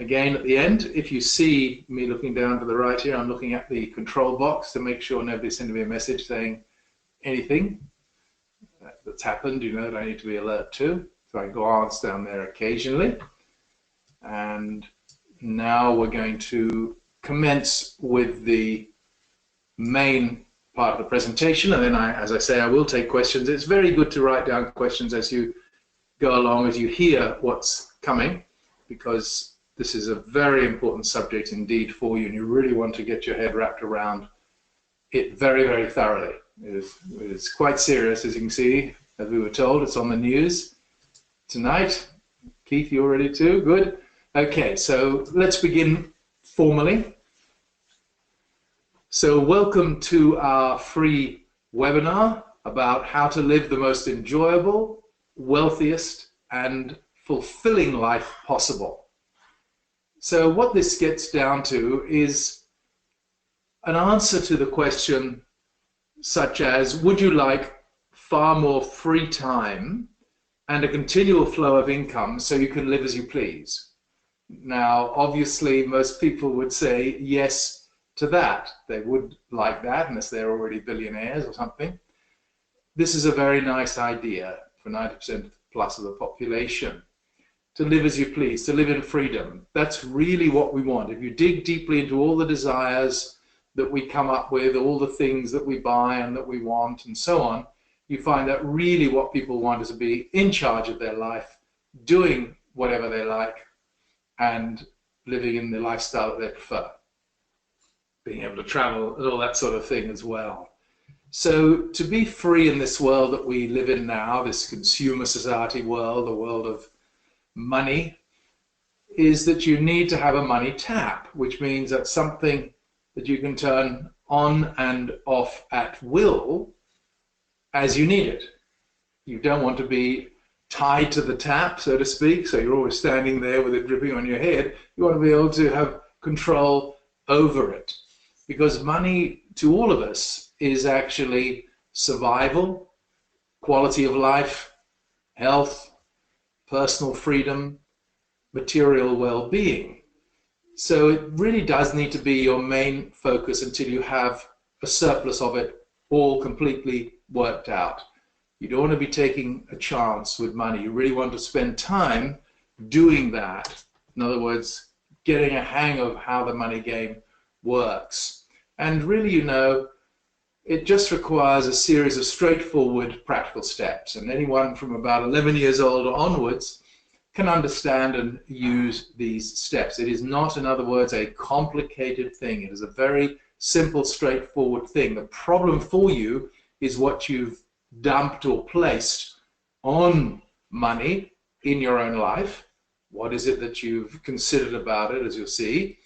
Again, at the end, if you see me looking down to the right here, I'm looking at the control box to make sure nobody's sending me a message saying anything that's happened, you know, that I need to be alert to. So I glance down there occasionally. And now we're going to commence with the main part of the presentation, and then as I say, I will take questions. It's very good to write down questions as you go along, as you hear what's coming, because this is a very important subject indeed for you, and you really want to get your head wrapped around it very, very thoroughly. It is quite serious, as you can see, as we were told. It's on the news tonight. Keith, you're ready too? Good. Okay, so let's begin formally. So welcome to our free webinar about how to live the most enjoyable, wealthiest, and fulfilling life possible. So what this gets down to is an answer to the question such as, would you like far more free time and a continual flow of income so you can live as you please? Now, obviously, most people would say yes to that. They would like that, unless they're already billionaires or something. This is a very nice idea for 90% plus of the population, to live as you please, to live in freedom. That's really what we want. If you dig deeply into all the desires that we come up with, all the things that we buy and that we want and so on, you find that really what people want is to be in charge of their life, doing whatever they like, and living in the lifestyle that they prefer, being able to travel and all that sort of thing as well. So to be free in this world that we live in now, this consumer society world, the world of money, is that you need to have a money tap, which means that's something that you can turn on and off at will as you need it. You don't want to be tied to the tap, so to speak, so you're always standing there with it dripping on your head. You want to be able to have control over it, because money to all of us is actually survival, quality of life, health, personal freedom, material well-being. So it really does need to be your main focus until you have a surplus of it all completely worked out. You don't want to be taking a chance with money. You really want to spend time doing that. In other words, getting a hang of how the money game works. And really, you know, it just requires a series of straightforward practical steps. And anyone from about 11 years old onwards can understand and use these steps. It is not, in other words, a complicated thing. It is a very simple, straightforward thing. The problem for you is what you've dumped or placed on money in your own life. What is it that you've considered about it, as you'll see?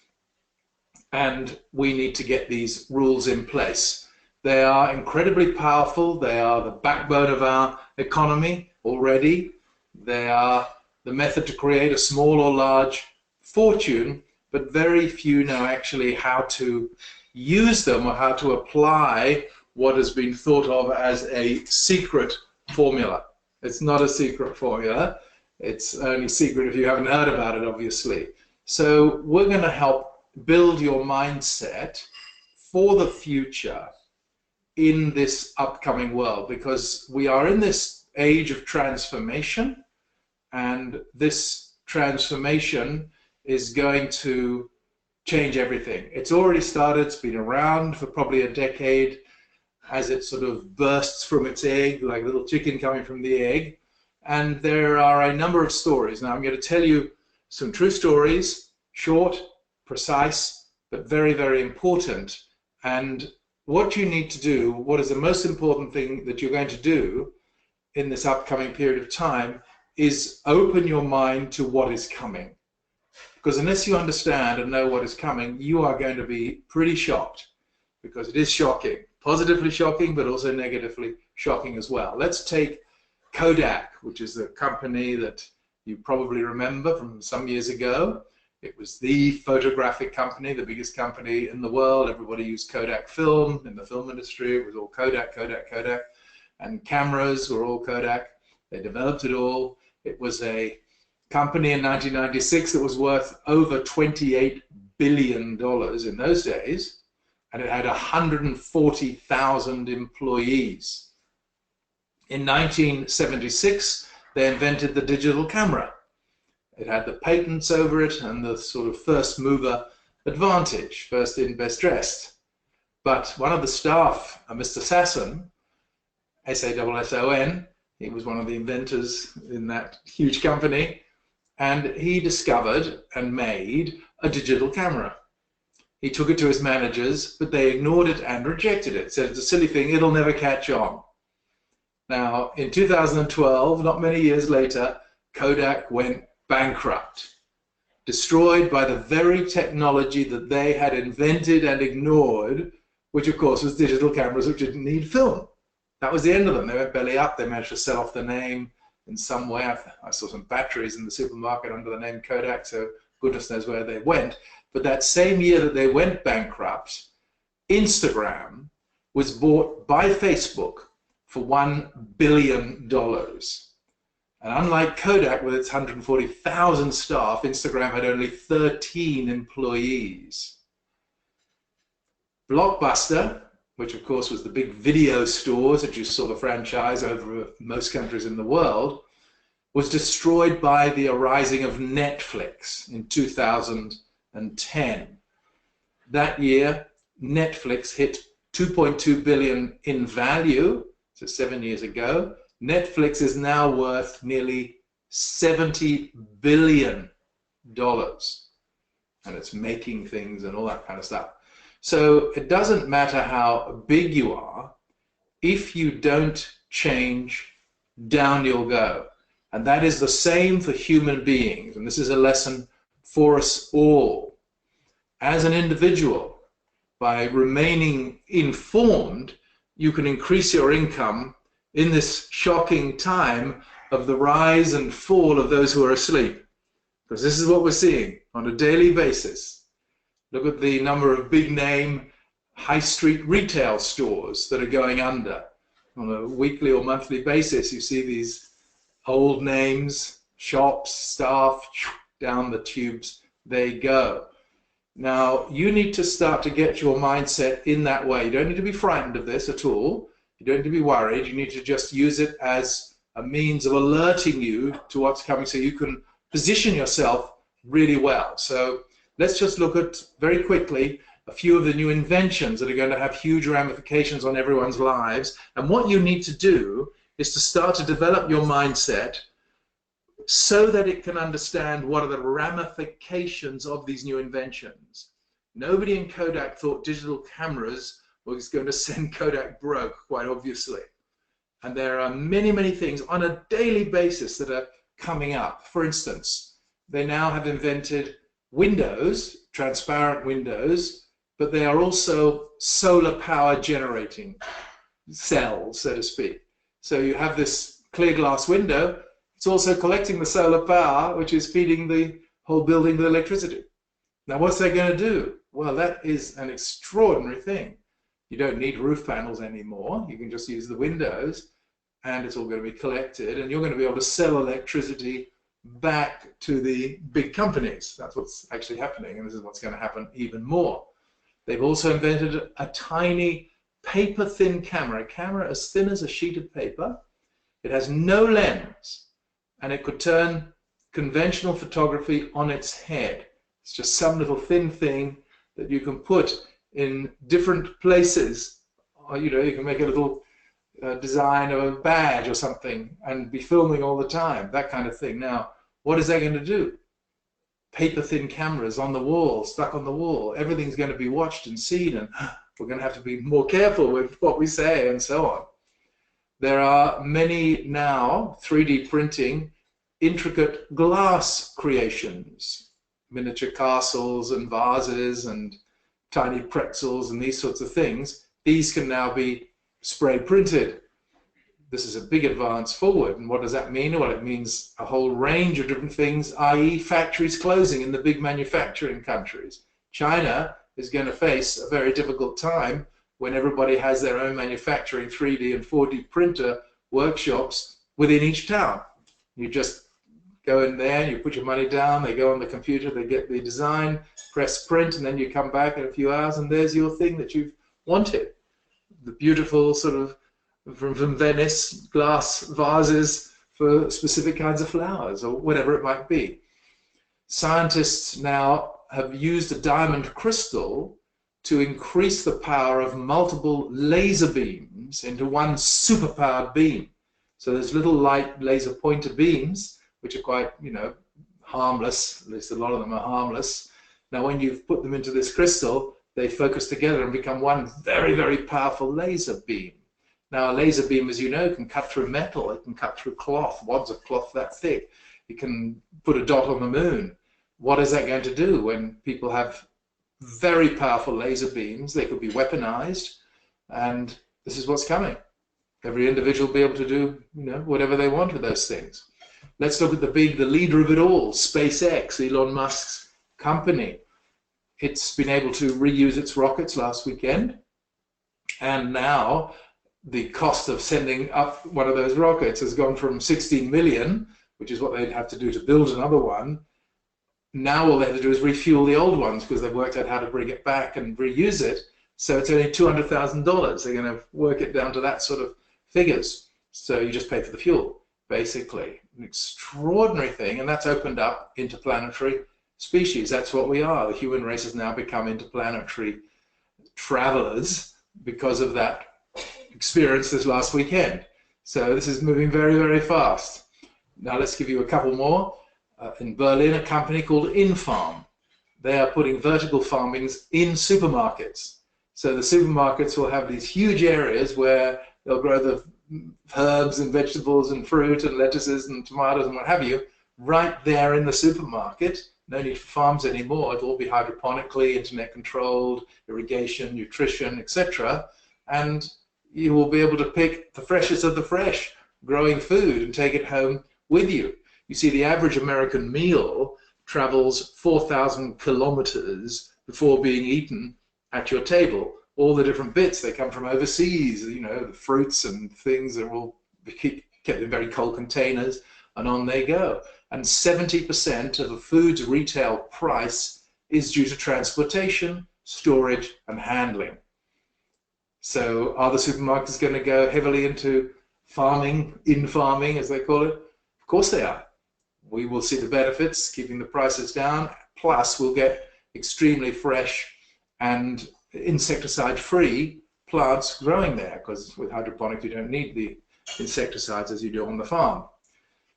And we need to get these rules in place. They are incredibly powerful. They are the backbone of our economy already. They are the method to create a small or large fortune, but very few know actually how to use them or how to apply what has been thought of as a secret formula. It's not a secret formula. It's only secret if you haven't heard about it, obviously. So we're going to help build your mindset for the future in this upcoming world, because we are in this age of transformation, and this transformation is going to change everything. It's already started. It's been around for probably a decade as it sort of bursts from its egg, like a little chicken coming from the egg. And there are a number of stories. Now I'm going to tell you some true stories, short, precise, but very, very important. And what you need to do, what is the most important thing that you're going to do in this upcoming period of time, is open your mind to what is coming. Because unless you understand and know what is coming, you are going to be pretty shocked, because it is shocking. Positively shocking, but also negatively shocking as well. Let's take Kodak, which is the company that you probably remember from some years ago. It was the photographic company, the biggest company in the world. Everybody used Kodak film in the film industry. It was all Kodak, Kodak, Kodak. And cameras were all Kodak. They developed it all. It was a company in 1996 that was worth over $28 billion in those days, and it had 140,000 employees. In 1976, they invented the digital camera. It had the patents over it and the sort of first mover advantage, first in, best dressed. But one of the staff, Mr. Sasson, S-A-S-S-O-N, he was one of the inventors in that huge company, and he discovered and made a digital camera. He took it to his managers, but they ignored it and rejected it. Said it's a silly thing, it'll never catch on. Now, in 2012, not many years later, Kodak went bankrupt, destroyed by the very technology that they had invented and ignored, which of course was digital cameras which didn't need film. That was the end of them. They went belly up. They managed to sell off the name in some way. I saw some batteries in the supermarket under the name Kodak, so goodness knows where they went. But that same year that they went bankrupt, Instagram was bought by Facebook for $1 billion. And unlike Kodak with its 140,000 staff, Instagram had only 13 employees. Blockbuster, which of course was the big video stores that you saw the franchise over most countries in the world, was destroyed by the arising of Netflix in 2010. That year, Netflix hit 2.2 billion in value, so 7 years ago. Netflix is now worth nearly $70 billion, and it's making things and all that kind of stuff. So it doesn't matter how big you are, if you don't change, down you'll go. And that is the same for human beings. And this is a lesson for us all. As an individual, by remaining informed, you can increase your income in this shocking time of the rise and fall of those who are asleep. Because this is what we're seeing on a daily basis. Look at the number of big name high street retail stores that are going under. On a weekly or monthly basis, you see these old names, shops, staff, down the tubes they go. Now, you need to start to get your mindset in that way. You don't need to be frightened of this at all. You don't need to be worried. You need to just use it as a means of alerting you to what's coming so you can position yourself really well. So let's just look at, very quickly, a few of the new inventions that are going to have huge ramifications on everyone's lives. And what you need to do is to start to develop your mindset so that it can understand what are the ramifications of these new inventions. Nobody in Kodak thought digital cameras was going to send Kodak broke, quite obviously. And there are many, many things on a daily basis that are coming up. For instance, they now have invented windows, transparent windows, but they are also solar power generating cells, so to speak. So you have this clear glass window, it's also collecting the solar power, which is feeding the whole building with electricity. Now, what's that going to do? Well, that is an extraordinary thing. You don't need roof panels anymore. You can just use the windows, and it's all going to be collected, and you're going to be able to sell electricity back to the big companies. That's what's actually happening, and this is what's going to happen even more. They've also invented a tiny paper-thin camera, a camera as thin as a sheet of paper. It has no lens, and it could turn conventional photography on its head. It's just some little thin thing that you can put in different places. Or, you know, you can make a little design of a badge or something and be filming all the time, that kind of thing. Now, what is that going to do? Paper-thin cameras on the wall, stuck on the wall. Everything's going to be watched and seen, and we're going to have to be more careful with what we say and so on. There are many now 3D printing intricate glass creations, miniature castles and vases and tiny pretzels and these sorts of things. These can now be spray printed. This is a big advance forward. And what does that mean? Well, it means a whole range of different things, i.e. factories closing in the big manufacturing countries. China is going to face a very difficult time when everybody has their own manufacturing 3D and 4D printer workshops within each town. You just go in there and you put your money down, they go on the computer, they get the design, press print, and then you come back in a few hours and there's your thing that you've wanted. The beautiful sort of, from Venice, glass vases for specific kinds of flowers or whatever it might be. Scientists now have used a diamond crystal to increase the power of multiple laser beams into one superpowered beam. So there's little light laser pointer beams, which are quite, harmless, at least a lot of them are harmless. Now when you've put them into this crystal, they focus together and become one very, very powerful laser beam. Now a laser beam, as you know, can cut through metal, it can cut through cloth, wads of cloth that thick. It can put a dot on the moon. What is that going to do when people have very powerful laser beams? They could be weaponized, and this is what's coming. Every individual will be able to do, whatever they want with those things. Let's look at the leader of it all, SpaceX, Elon Musk's company. It's been able to reuse its rockets last weekend, and now the cost of sending up one of those rockets has gone from 16 million, which is what they'd have to do to build another one. Now all they have to do is refuel the old ones because they've worked out how to bring it back and reuse it. So it's only $200,000. They're going to work it down to that sort of figures. So you just pay for the fuel, basically. An extraordinary thing, and that's opened up interplanetary species. That's what we are. The human race has now become interplanetary travelers because of that experience this last weekend. So this is moving very, very fast. Now let's give you a couple more. In Berlin, a company called InFarm. They are putting vertical farmings in supermarkets. So the supermarkets will have these huge areas where they'll grow the herbs and vegetables and fruit and lettuces and tomatoes and what have you right there in the supermarket. No need for farms anymore. It'll all be hydroponically, internet controlled, irrigation, nutrition, etc. And you will be able to pick the freshest of the fresh growing food and take it home with you. You see, the average American meal travels 4,000 kilometers before being eaten at your table. All the different bits, they come from overseas, the fruits and things that will be kept in very cold containers, and on they go. And 70% of a food's retail price is due to transportation, storage, and handling. So are the supermarkets going to go heavily into farming, in-farming, as they call it? Of course they are. We will see the benefits, keeping the prices down, plus we'll get extremely fresh and insecticide-free plants growing there, because with hydroponics you don't need the insecticides as you do on the farm.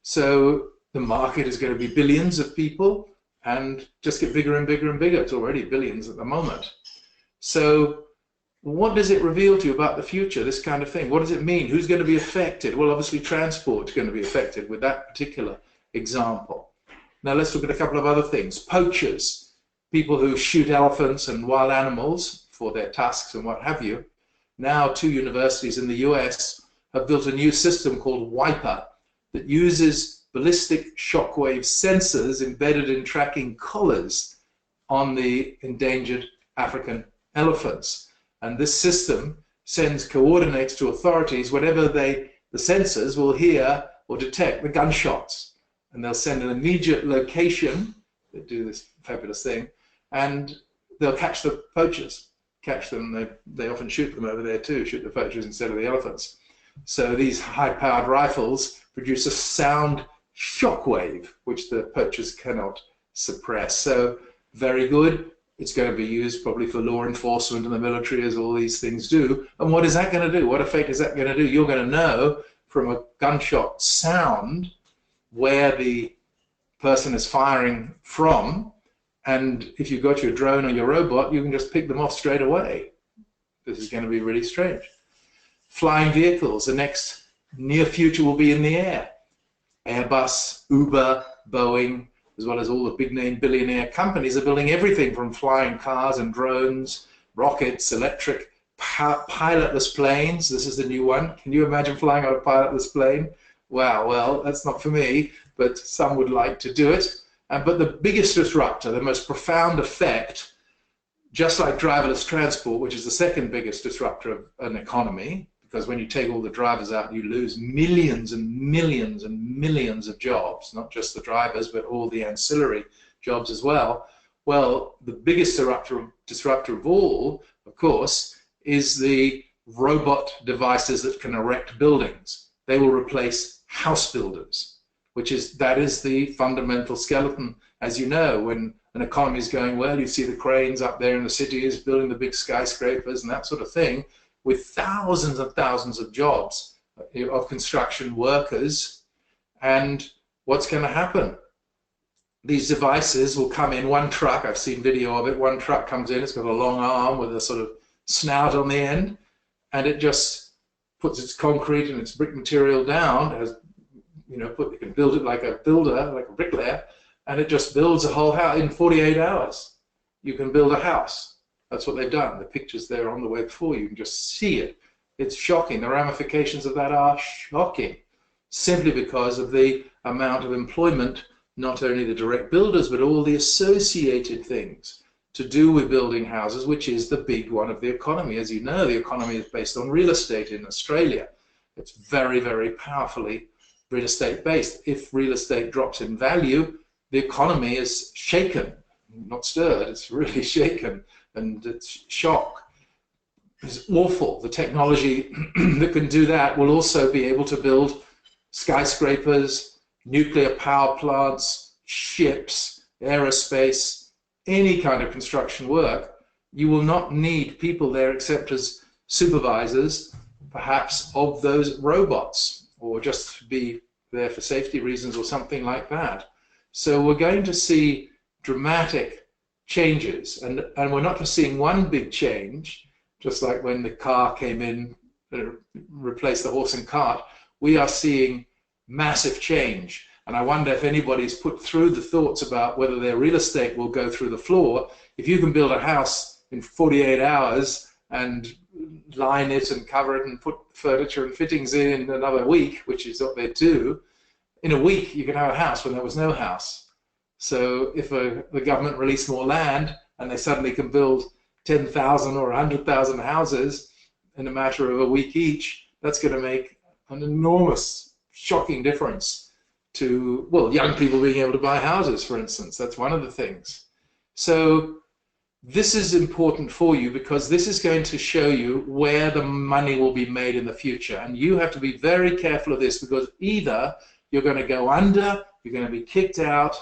So the market is going to be billions of people and just get bigger and bigger and bigger. It's already billions at the moment. So what does it reveal to you about the future, this kind of thing? What does it mean? Who's going to be affected? Well, obviously transport is going to be affected with that particular example. Now let's look at a couple of other things. Poachers, people who shoot elephants and wild animals for their tusks and what have you. Now 2 universities in the US have built a new system called Wiper that uses ballistic shockwave sensors embedded in tracking collars on the endangered African elephants. And this system sends coordinates to authorities whenever the sensors will hear or detect the gunshots. And they'll send an immediate location, they do this fabulous thing, and they'll catch the poachers. Catch them, they often shoot them over there too, shoot the poachers instead of the elephants. So these high-powered rifles produce a sound shockwave, which the poachers cannot suppress. So very good. It's going to be used probably for law enforcement and the military, as all these things do. And what is that going to do? What effect is that going to do? You're going to know from a gunshot sound where the person is firing from, and if you've got your drone or your robot, you can just pick them off straight away. This is going to be really strange. Flying vehicles, the next near future will be in the air. Airbus, Uber, Boeing, as well as all the big name billionaire companies are building everything from flying cars and drones, rockets, electric, pilotless planes. This is the new one. Can you imagine flying on a pilotless plane? Wow, well, that's not for me, but some would like to do it. But the biggest disruptor, the most profound effect, just like driverless transport, which is the second biggest disruptor of an economy, because when you take all the drivers out, you lose millions and millions and millions of jobs, not just the drivers, but all the ancillary jobs as well. Well, the biggest disruptor of all, of course, is the robot devices that can erect buildings. They will replace house builders, that is the fundamental skeleton. As you know, when an economy is going well, you see the cranes up there in the cities building the big skyscrapers and that sort of thing, with thousands and thousands of jobs of construction workers. And what's going to happen? These devices will come in one truck. I've seen video of it. One truck comes in, it's got a long arm with a sort of snout on the end, and it just puts its concrete and its brick material down. It has, you can build it like a builder, like a bricklayer, and it just builds a whole house in 48 hours. You can build a house. That's what they've done. The pictures there on the web for you. You can just see it. It's shocking. The ramifications of that are shocking, simply because of the amount of employment, not only the direct builders, but all the associated things to do with building houses, which is the big one of the economy. As you know, the economy is based on real estate in Australia. It's very, very powerfully real estate based. If real estate drops in value, the economy is shaken, not stirred, it's really shaken, and it's shock. It's awful. The technology that can do that will also be able to build skyscrapers, nuclear power plants, ships, aerospace, any kind of construction work. You will not need people there except as supervisors, perhaps, of those robots, or just to be there for safety reasons or something like that. So we're going to see dramatic changes, and we're not just seeing one big change, just like when the car came in, replaced the horse and cart. We are seeing massive change, and I wonder if anybody's put through the thoughts about whether their real estate will go through the floor. If you can build a house in 48 hours and line it and cover it and put furniture and fittings in another week, which is what they do, in a week you can have a house when there was no house. So if the government released more land and they suddenly can build 10,000 or 100,000 houses in a matter of a week each, that's going to make an enormous, shocking difference to, well, young people being able to buy houses, for instance. That's one of the things. So this is important for you because this is going to show you where the money will be made in the future. And you have to be very careful of this, because either you're going to go under, you're going to be kicked out.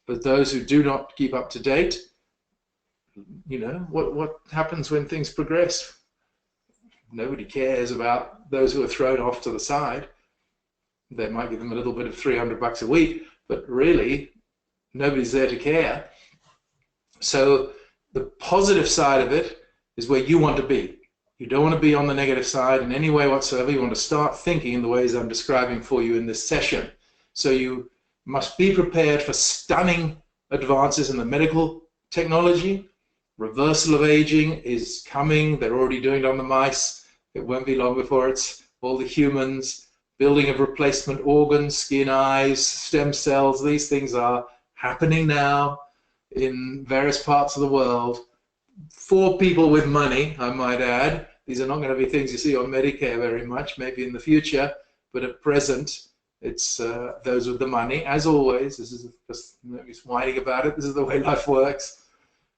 But those who do not keep up to date, you know, what happens when things progress? Nobody cares about those who are thrown off to the side. They might give them a little bit of $300 a week, but really nobody's there to care. So the positive side of it is where you want to be. You don't want to be on the negative side in any way whatsoever. You want to start thinking in the ways I'm describing for you in this session. So you must be prepared for stunning advances in the medical technology. Reversal of aging is coming. They're already doing it on the mice. It won't be long before it's all the humans. Building of replacement organs, skin, eyes, stem cells. These things are happening now in various parts of the world. For people with money, I might add. These are not going to be things you see on Medicare very much, maybe in the future, but at present, it's those with the money. As always, this is just nobody's whining about it. This is the way life works.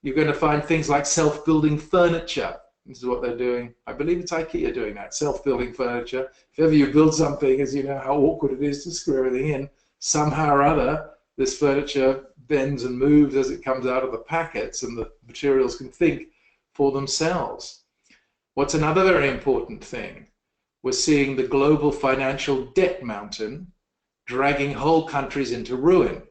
You're going to find things like self-building furniture. This is what they're doing. I believe it's IKEA doing that, self-building furniture. If ever you build something, as you know how awkward it is to screw everything in, somehow or other, this furniture bends and moves as it comes out of the packets, and the materials can think for themselves. What's another very important thing? We're seeing the global financial debt mountain dragging whole countries into ruin.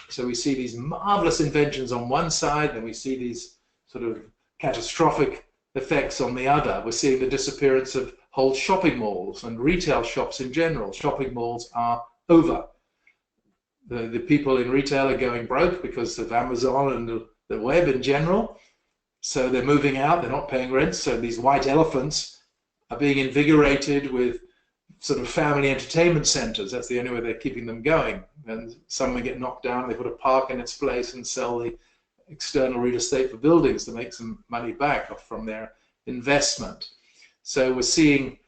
So we see these marvelous inventions on one side, and we see these sort of catastrophic effects on the other. We're seeing the disappearance of whole shopping malls and retail shops in general. Shopping malls are over. The people in retail are going broke because of Amazon and the web in general. So they're moving out, they're not paying rent. So these white elephants are being invigorated with sort of family entertainment centers. That's the only way they're keeping them going. And some of them get knocked down, they put a park in its place and sell the external real estate for buildings to make some money back from their investment. So we're seeing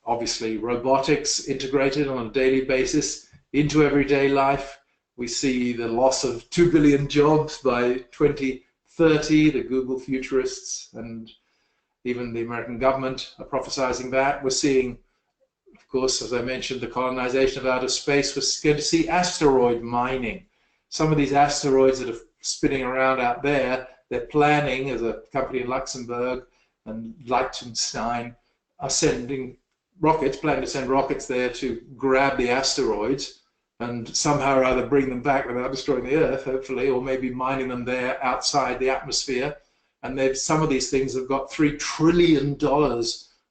obviously robotics integrated on a daily basis into everyday life. We see the loss of 2 billion jobs by 2030, the Google futurists and even the American government are prophesizing that. We're seeing, of course, as I mentioned, the colonization of outer space. We're going to see asteroid mining. Some of these asteroids that are spinning around out there, they're planning, as a company in Luxembourg and Liechtenstein are sending rockets, planning to send rockets there to grab the asteroids and somehow or other bring them back without destroying the Earth, hopefully, or maybe mining them there outside the atmosphere. And some of these things have got $3 trillion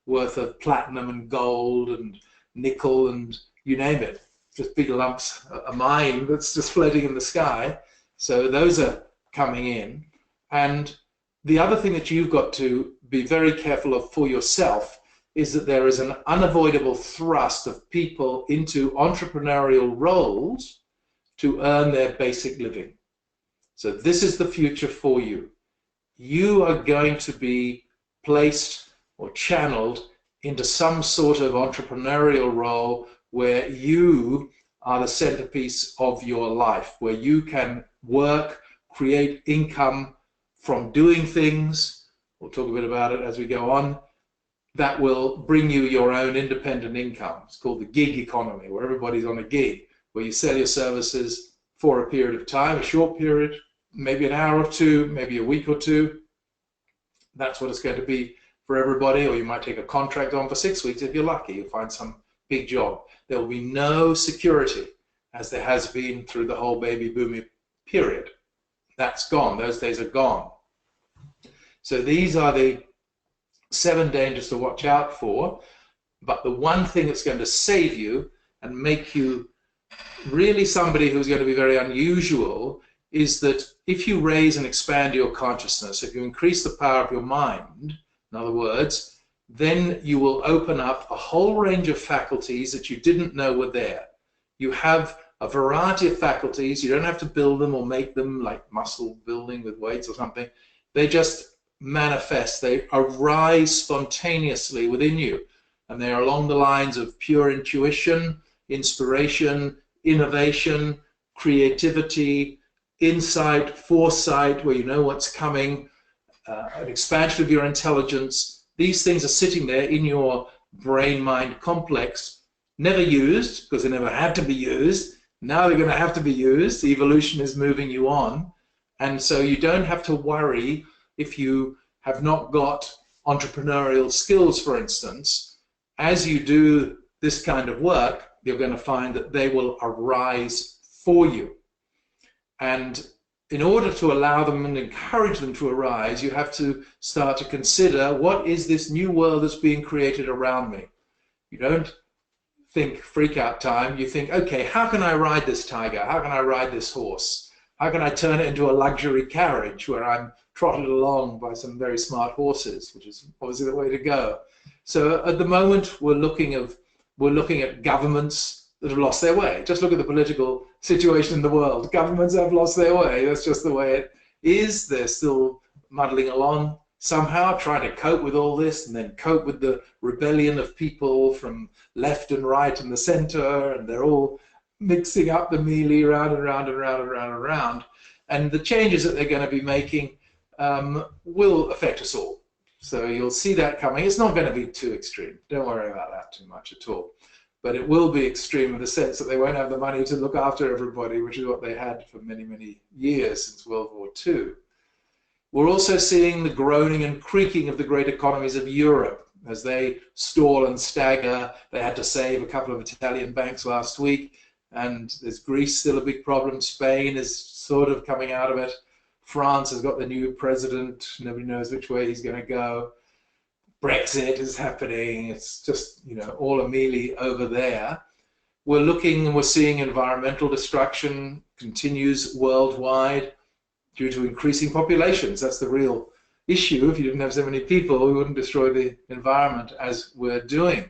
worth of platinum and gold and nickel and you name it, just big lumps, a mine that's just floating in the sky. So those are coming in. And the other thing that you've got to be very careful of for yourself is that there is an unavoidable thrust of people into entrepreneurial roles to earn their basic living. So this is the future for you. You are going to be placed or channeled into some sort of entrepreneurial role where you are the centerpiece of your life, where you can work, create income from doing things. We'll talk a bit about it as we go on. That will bring you your own independent income. It's called the gig economy, where everybody's on a gig, where you sell your services for a period of time, a short period, maybe an hour or two, maybe a week or two. That's what it's going to be for everybody. Or you might take a contract on for 6 weeks if you're lucky. You'll find some big job. There will be no security, as there has been through the whole baby boom period. That's gone. Those days are gone. So these are the 7 dangers to watch out for. But the one thing that's going to save you and make you really somebody who's going to be very unusual is that if you raise and expand your consciousness, if you increase the power of your mind, in other words, then you will open up a whole range of faculties that you didn't know were there. You have a variety of faculties. You don't have to build them or make them, like muscle building with weights or something. They just manifest. They arise spontaneously within you. And they are along the lines of pure intuition, inspiration, innovation, creativity, insight, foresight, where you know what's coming, an expansion of your intelligence. These things are sitting there in your brain-mind complex, never used, because they never had to be used. Now they're going to have to be used. Evolution is moving you on. And so you don't have to worry if you have not got entrepreneurial skills, for instance. As you do this kind of work, you're going to find that they will arise for you. And in order to allow them and encourage them to arise, you have to start to consider, what is this new world that's being created around me? You don't think freak out time. You think, okay, how can I ride this tiger? How can I ride this horse? How can I turn it into a luxury carriage where I'm trotted along by some very smart horses, which is obviously the way to go. So at the moment, we're looking at governments that have lost their way. Just look at the political situation in the world. Governments have lost their way. That's just the way it is. They're still muddling along somehow, trying to cope with all this and then cope with the rebellion of people from left and right and the center, and they're all mixing up the mealy round and round and round and round and round. And the changes that they're going to be making will affect us all. So you'll see that coming. It's not going to be too extreme. Don't worry about that too much at all. But it will be extreme in the sense that they won't have the money to look after everybody, which is what they had for many, many years since World War II. We're also seeing the groaning and creaking of the great economies of Europe as they stall and stagger. They had to save a couple of Italian banks last week, and there's Greece still a big problem. Spain is sort of coming out of it. France has got the new president. Nobody knows which way he's going to go. Brexit is happening. It's just, you know, all a melee over there. We're looking and we're seeing environmental destruction continues worldwide due to increasing populations. That's the real issue. If you didn't have so many people, we wouldn't destroy the environment as we're doing.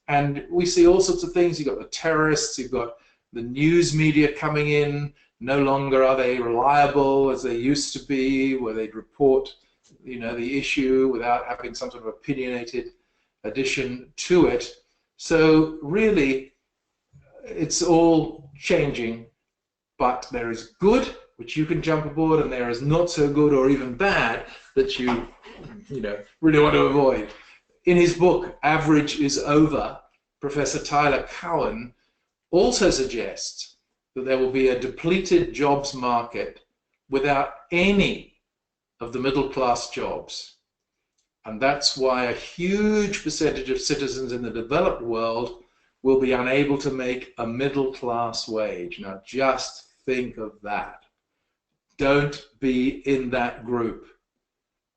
And we see all sorts of things. You've got the terrorists, you've got the news media coming in. No longer are they reliable as they used to be, where they'd report, you know, the issue without having some sort of opinionated addition to it. So really, it's all changing, but there is good, which you can jump aboard, and there is not so good or even bad that you really want to avoid. In his book, Average is Over, Professor Tyler Cowen also suggests that there will be a depleted jobs market without any of the middle class jobs. And that's why a huge percentage of citizens in the developed world will be unable to make a middle class wage. Now just think of that. Don't be in that group.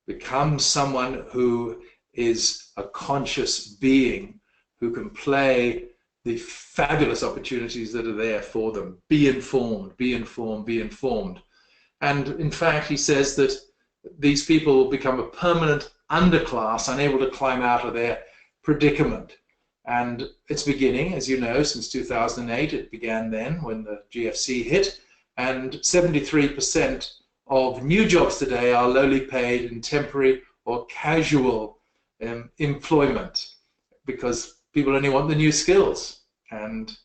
Become someone who is a conscious being who can play the fabulous opportunities that are there for them. Be informed, be informed, be informed. And in fact, he says that these people will become a permanent underclass, unable to climb out of their predicament. And it's beginning, as you know, since 2008. It began then when the GFC hit. And 73% of new jobs today are lowly paid in temporary or casual employment, because people only want the new skills. And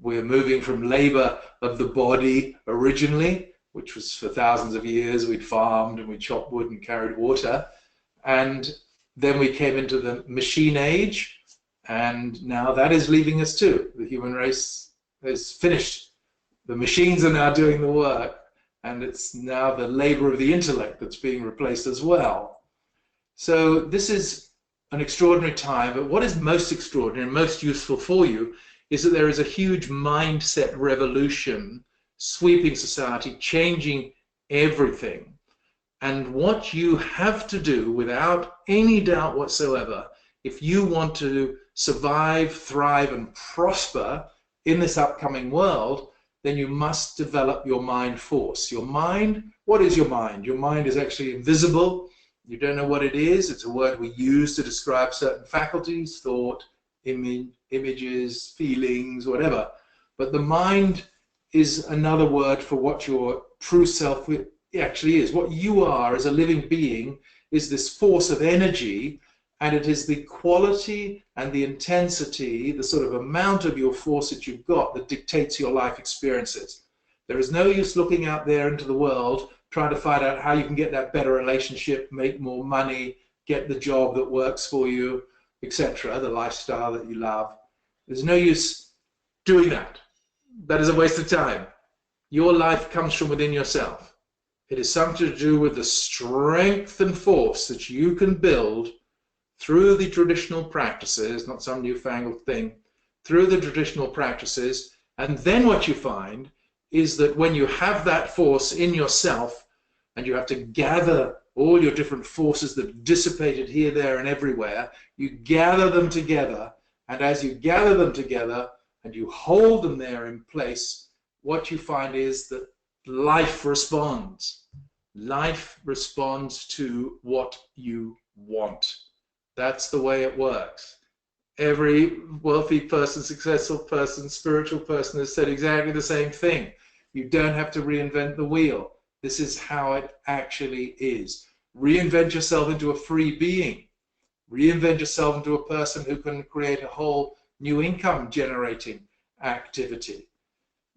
we're moving from labor of the body originally, which was for thousands of years. We'd farmed and we chopped wood and carried water. And then we came into the machine age, and now that is leaving us too. The human race has finished. The machines are now doing the work, and it's now the labor of the intellect that's being replaced as well. So this is an extraordinary time, but what is most extraordinary and most useful for you is that there is a huge mindset revolution sweeping society, changing everything. And what you have to do, without any doubt whatsoever, if you want to survive, thrive, and prosper in this upcoming world, then you must develop your mind force. Your mind, what is your mind? Your mind is actually invisible. You don't know what it is. It's a word we use to describe certain faculties, thought, images, feelings, whatever. But the mind is another word for what your true self actually is. What you are as a living being is this force of energy, and it is the quality and the intensity, the sort of amount of your force that you've got, that dictates your life experiences. There is no use looking out there into the world trying to find out how you can get that better relationship, make more money, get the job that works for you, etc., the lifestyle that you love. There's no use doing that. That is a waste of time. Your life comes from within yourself. It is something to do with the strength and force that you can build through the traditional practices, not some newfangled thing, through the traditional practices. And then what you find is that when you have that force in yourself, and you have to gather all your different forces that are dissipated here, there, and everywhere, you gather them together, and as you gather them together and you hold them there in place, what you find is that life responds. Life responds to what you want. That's the way it works. Every wealthy person, successful person, spiritual person has said exactly the same thing. You don't have to reinvent the wheel. This is how it actually is. Reinvent yourself into a free being. Reinvent yourself into a person who can create a whole new income generating activity.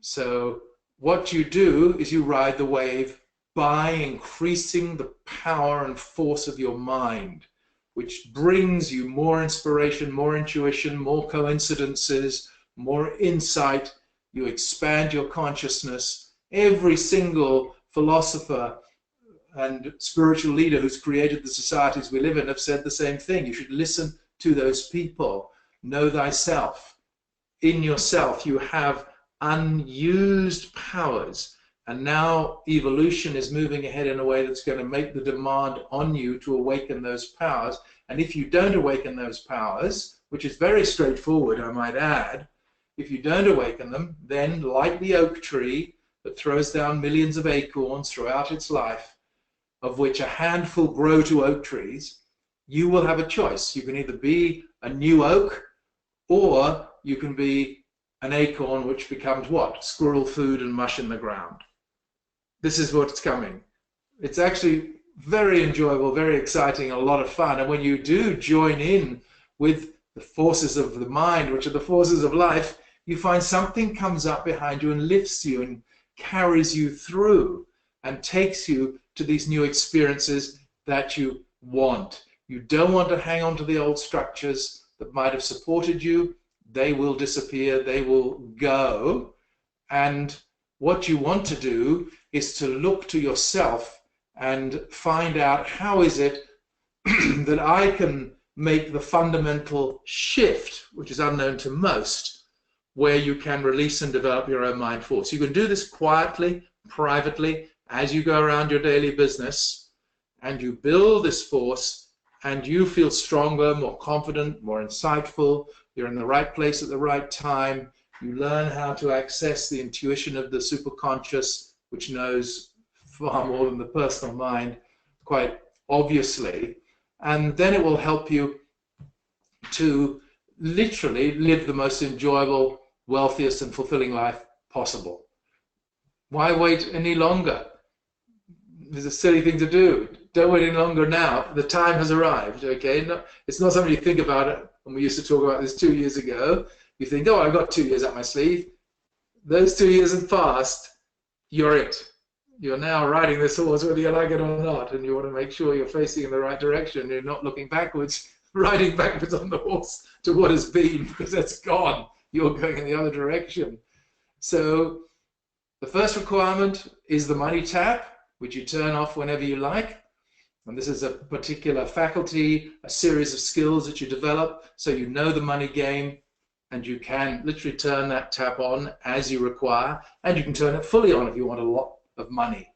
So what you do is you ride the wave by increasing the power and force of your mind, which brings you more inspiration, more intuition, more coincidences, more insight. You expand your consciousness. Every single philosopher and spiritual leader who's created the societies we live in have said the same thing. You should listen to those people. Know thyself. In yourself you have unused powers, and now evolution is moving ahead in a way that's going to make the demand on you to awaken those powers. And if you don't awaken those powers, which is very straightforward, I might add, if you don't awaken them, then like the oak tree that throws down millions of acorns throughout its life, of which a handful grow to oak trees, you will have a choice. You can either be a new oak, or you can be an acorn which becomes what? Squirrel food and mush in the ground. This is what's coming. It's actually very enjoyable, very exciting, a lot of fun. And when you do join in with the forces of the mind, which are the forces of life, you find something comes up behind you and lifts you and carries you through and takes you to these new experiences that you want. You don't want to hang on to the old structures that might have supported you. They will disappear, they will go. And what you want to do is to look to yourself and find out, how is it that I can make the fundamental shift, which is unknown to most, where you can release and develop your own mind force. You can do this quietly, privately, as you go around your daily business, and you build this force, and you feel stronger, more confident, more insightful. You're in the right place at the right time. You learn how to access the intuition of the superconscious, which knows far more than the personal mind, quite obviously. And then it will help you to literally live the most enjoyable, wealthiest, and fulfilling life possible. Why wait any longer? It's a silly thing to do. Don't wait any longer now. The time has arrived, okay? No, it's not something you think about it. And we used to talk about this 2 years ago. You think, oh, I've got 2 years up my sleeve. Those 2 years have passed. You're it. You're now riding this horse whether you like it or not, and you want to make sure you're facing in the right direction. You're not looking backwards, riding backwards on the horse to what has been, because that's gone. You're going in the other direction. So the first requirement is the money tap, which you turn off whenever you like. And this is a particular faculty, a series of skills that you develop, so you know the money game, and you can literally turn that tap on as you require, and you can turn it fully on if you want a lot of money.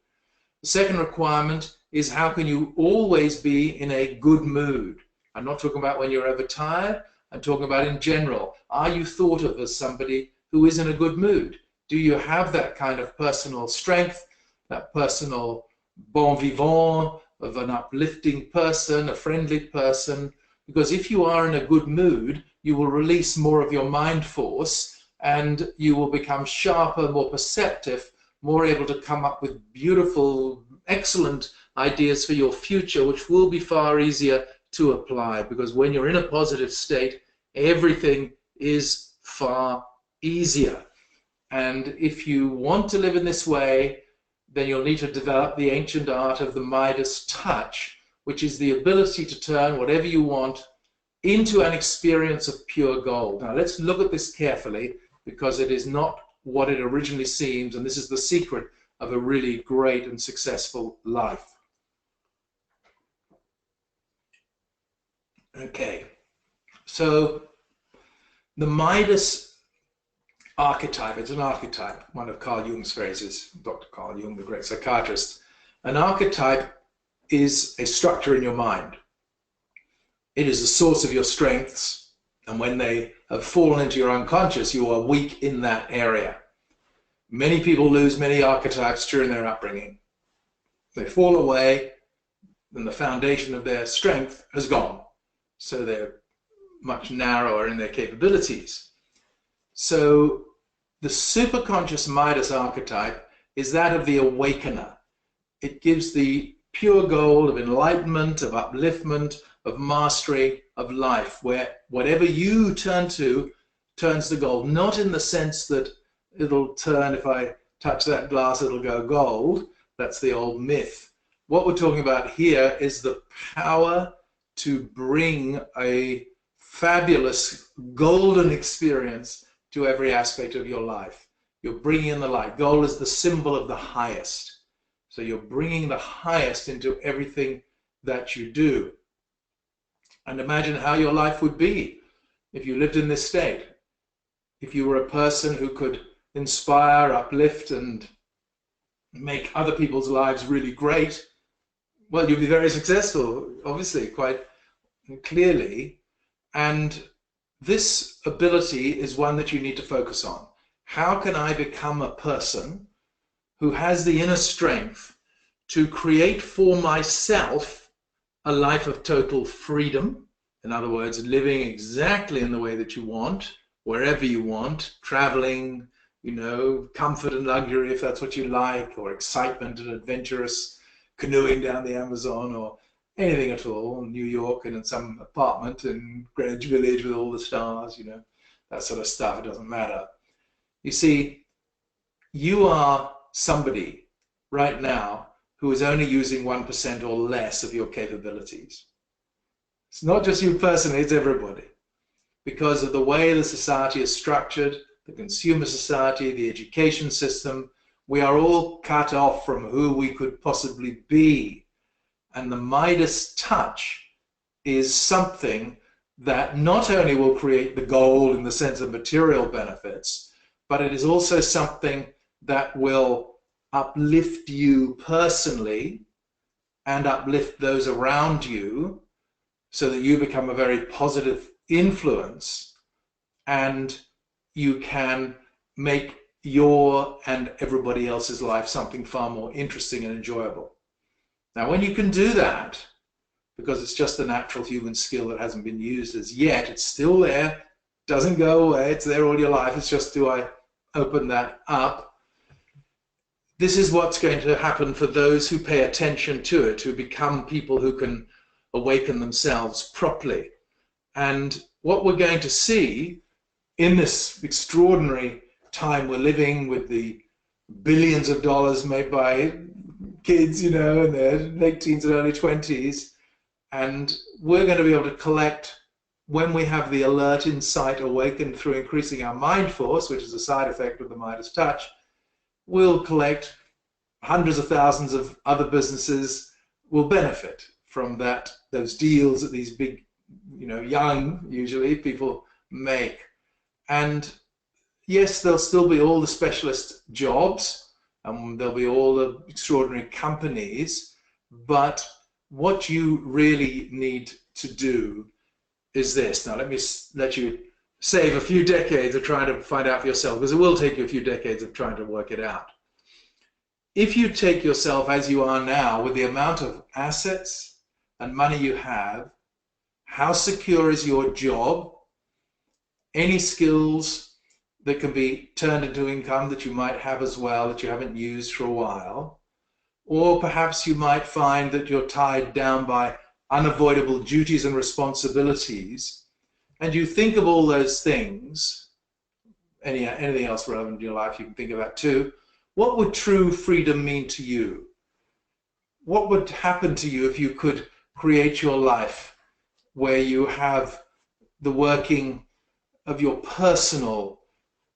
The second requirement is, how can you always be in a good mood? I'm not talking about when you're overtired, I'm talking about in general. Are you thought of as somebody who is in a good mood? Do you have that kind of personal strength, that personal bon vivant of an uplifting person, a friendly person? Because if you are in a good mood, you will release more of your mind force, and you will become sharper, more perceptive, more able to come up with beautiful, excellent ideas for your future, which will be far easier to apply, because when you're in a positive state, everything is far easier. And if you want to live in this way, then you'll need to develop the ancient art of the Midas touch, which is the ability to turn whatever you want into an experience of pure gold. Now let's look at this carefully, because it is not what it originally seems, and this is the secret of a really great and successful life. Okay, so the Midas archetype, it's an archetype, one of Carl Jung's phrases, Dr. Carl Jung, the great psychiatrist. An archetype is a structure in your mind. It is the source of your strengths, and when they have fallen into your unconscious, you are weak in that area. Many people lose many archetypes during their upbringing. They fall away, and the foundation of their strength has gone. So they're much narrower in their capabilities. So the superconscious Midas archetype is that of the awakener. It gives the pure gold of enlightenment, of upliftment, of mastery, of life, where whatever you turn to turns to gold. Not in the sense that it'll turn, if I touch that glass, it'll go gold. That's the old myth. What we're talking about here is the power to bring a fabulous golden experience to every aspect of your life. You're bringing in the light. Gold is the symbol of the highest. So you're bringing the highest into everything that you do. And imagine how your life would be if you lived in this state. If you were a person who could inspire, uplift, and make other people's lives really great, well, you'll be very successful, obviously, quite clearly. And this ability is one that you need to focus on. How can I become a person who has the inner strength to create for myself a life of total freedom? In other words, living exactly in the way that you want, wherever you want, traveling, you know, comfort and luxury if that's what you like, or excitement and adventurous canoeing down the Amazon, or anything at all, New York and in some apartment in Greenwich Village with all the stars, you know, that sort of stuff. It doesn't matter. You see, you are somebody right now who is only using 1% or less of your capabilities. It's not just you personally, it's everybody. Because of the way the society is structured, the consumer society, the education system, we are all cut off from who we could possibly be. And the Midas touch is something that not only will create the gold in the sense of material benefits, but it is also something that will uplift you personally and uplift those around you so that you become a very positive influence and you can make your and everybody else's life something far more interesting and enjoyable. Now, when you can do that, because it's just a natural human skill that hasn't been used as yet, it's still there, doesn't go away, it's there all your life, it's just do I open that up? This is what's going to happen for those who pay attention to it, who become people who can awaken themselves properly. And what we're going to see in this extraordinary time we're living with the billions of dollars made by kids, you know, in their late teens and early 20s, and we're going to be able to collect, when we have the alert insight awakened through increasing our mind force, which is a side effect of the Midas touch, we'll collect hundreds of thousands of other businesses will benefit from that, those deals that these big, you know, young, usually, people make. And yes, there'll still be all the specialist jobs, and there'll be all the extraordinary companies, but what you really need to do is this. Now, let me let you save a few decades of trying to find out for yourself, because it will take you a few decades of trying to work it out. If you take yourself as you are now, with the amount of assets and money you have, how secure is your job, any skills that can be turned into income that you might have as well that you haven't used for a while, or perhaps you might find that you're tied down by unavoidable duties and responsibilities, and you think of all those things, anything else relevant in your life you can think of that too. What would true freedom mean to you? What would happen to you if you could create your life where you have the working of your personal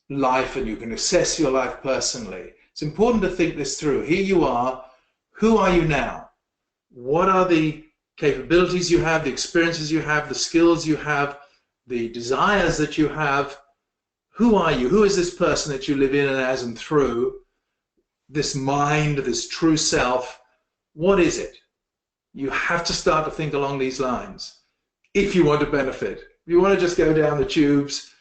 life and you can assess your life personally? It's important to think this through. Here you are. Who are you now? What are the capabilities you have, the experiences you have, the skills you have, the desires that you have? Who are you? Who is this person that you live in and as and through? This mind, this true self, what is it? You have to start to think along these lines if you want to benefit. If you want to just go down the tubes,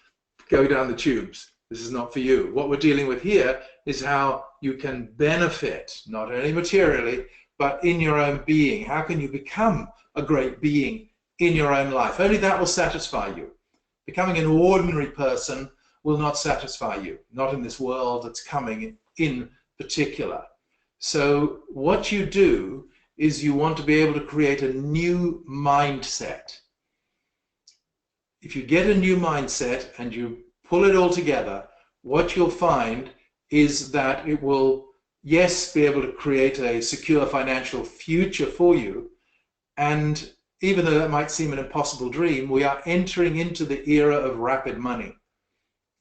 go down the tubes. This is not for you. What we're dealing with here is how you can benefit, not only materially, but in your own being. How can you become a great being in your own life? Only that will satisfy you. Becoming an ordinary person will not satisfy you, not in this world that's coming in particular. So what you do is you want to be able to create a new mindset. If you get a new mindset and you pull it all together, what you'll find is that it will, yes, be able to create a secure financial future for you. And even though that might seem an impossible dream, we are entering into the era of rapid money.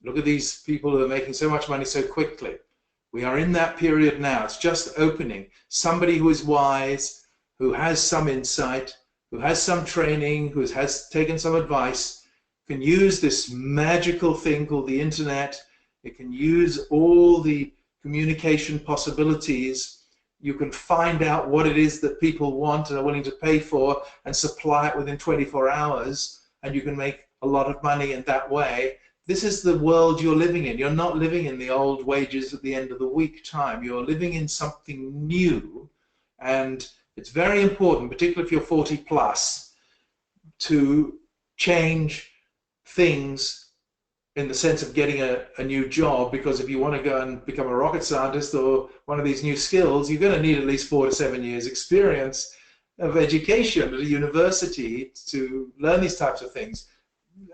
Look at these people who are making so much money so quickly. We are in that period now. It's just opening. Somebody who is wise, who has some insight, who has some training, who has taken some advice, can use this magical thing called the internet. It can use all the communication possibilities. You can find out what it is that people want and are willing to pay for and supply it within 24 hours, and you can make a lot of money in that way. This is the world you're living in. You're not living in the old wages at the end of the week time. You're living in something new, and it's very important, particularly if you're 40 plus, to change things in the sense of getting a new job, because if you want to go and become a rocket scientist or one of these new skills, you're going to need at least 4 to 7 years experience. of education at a university to learn these types of things.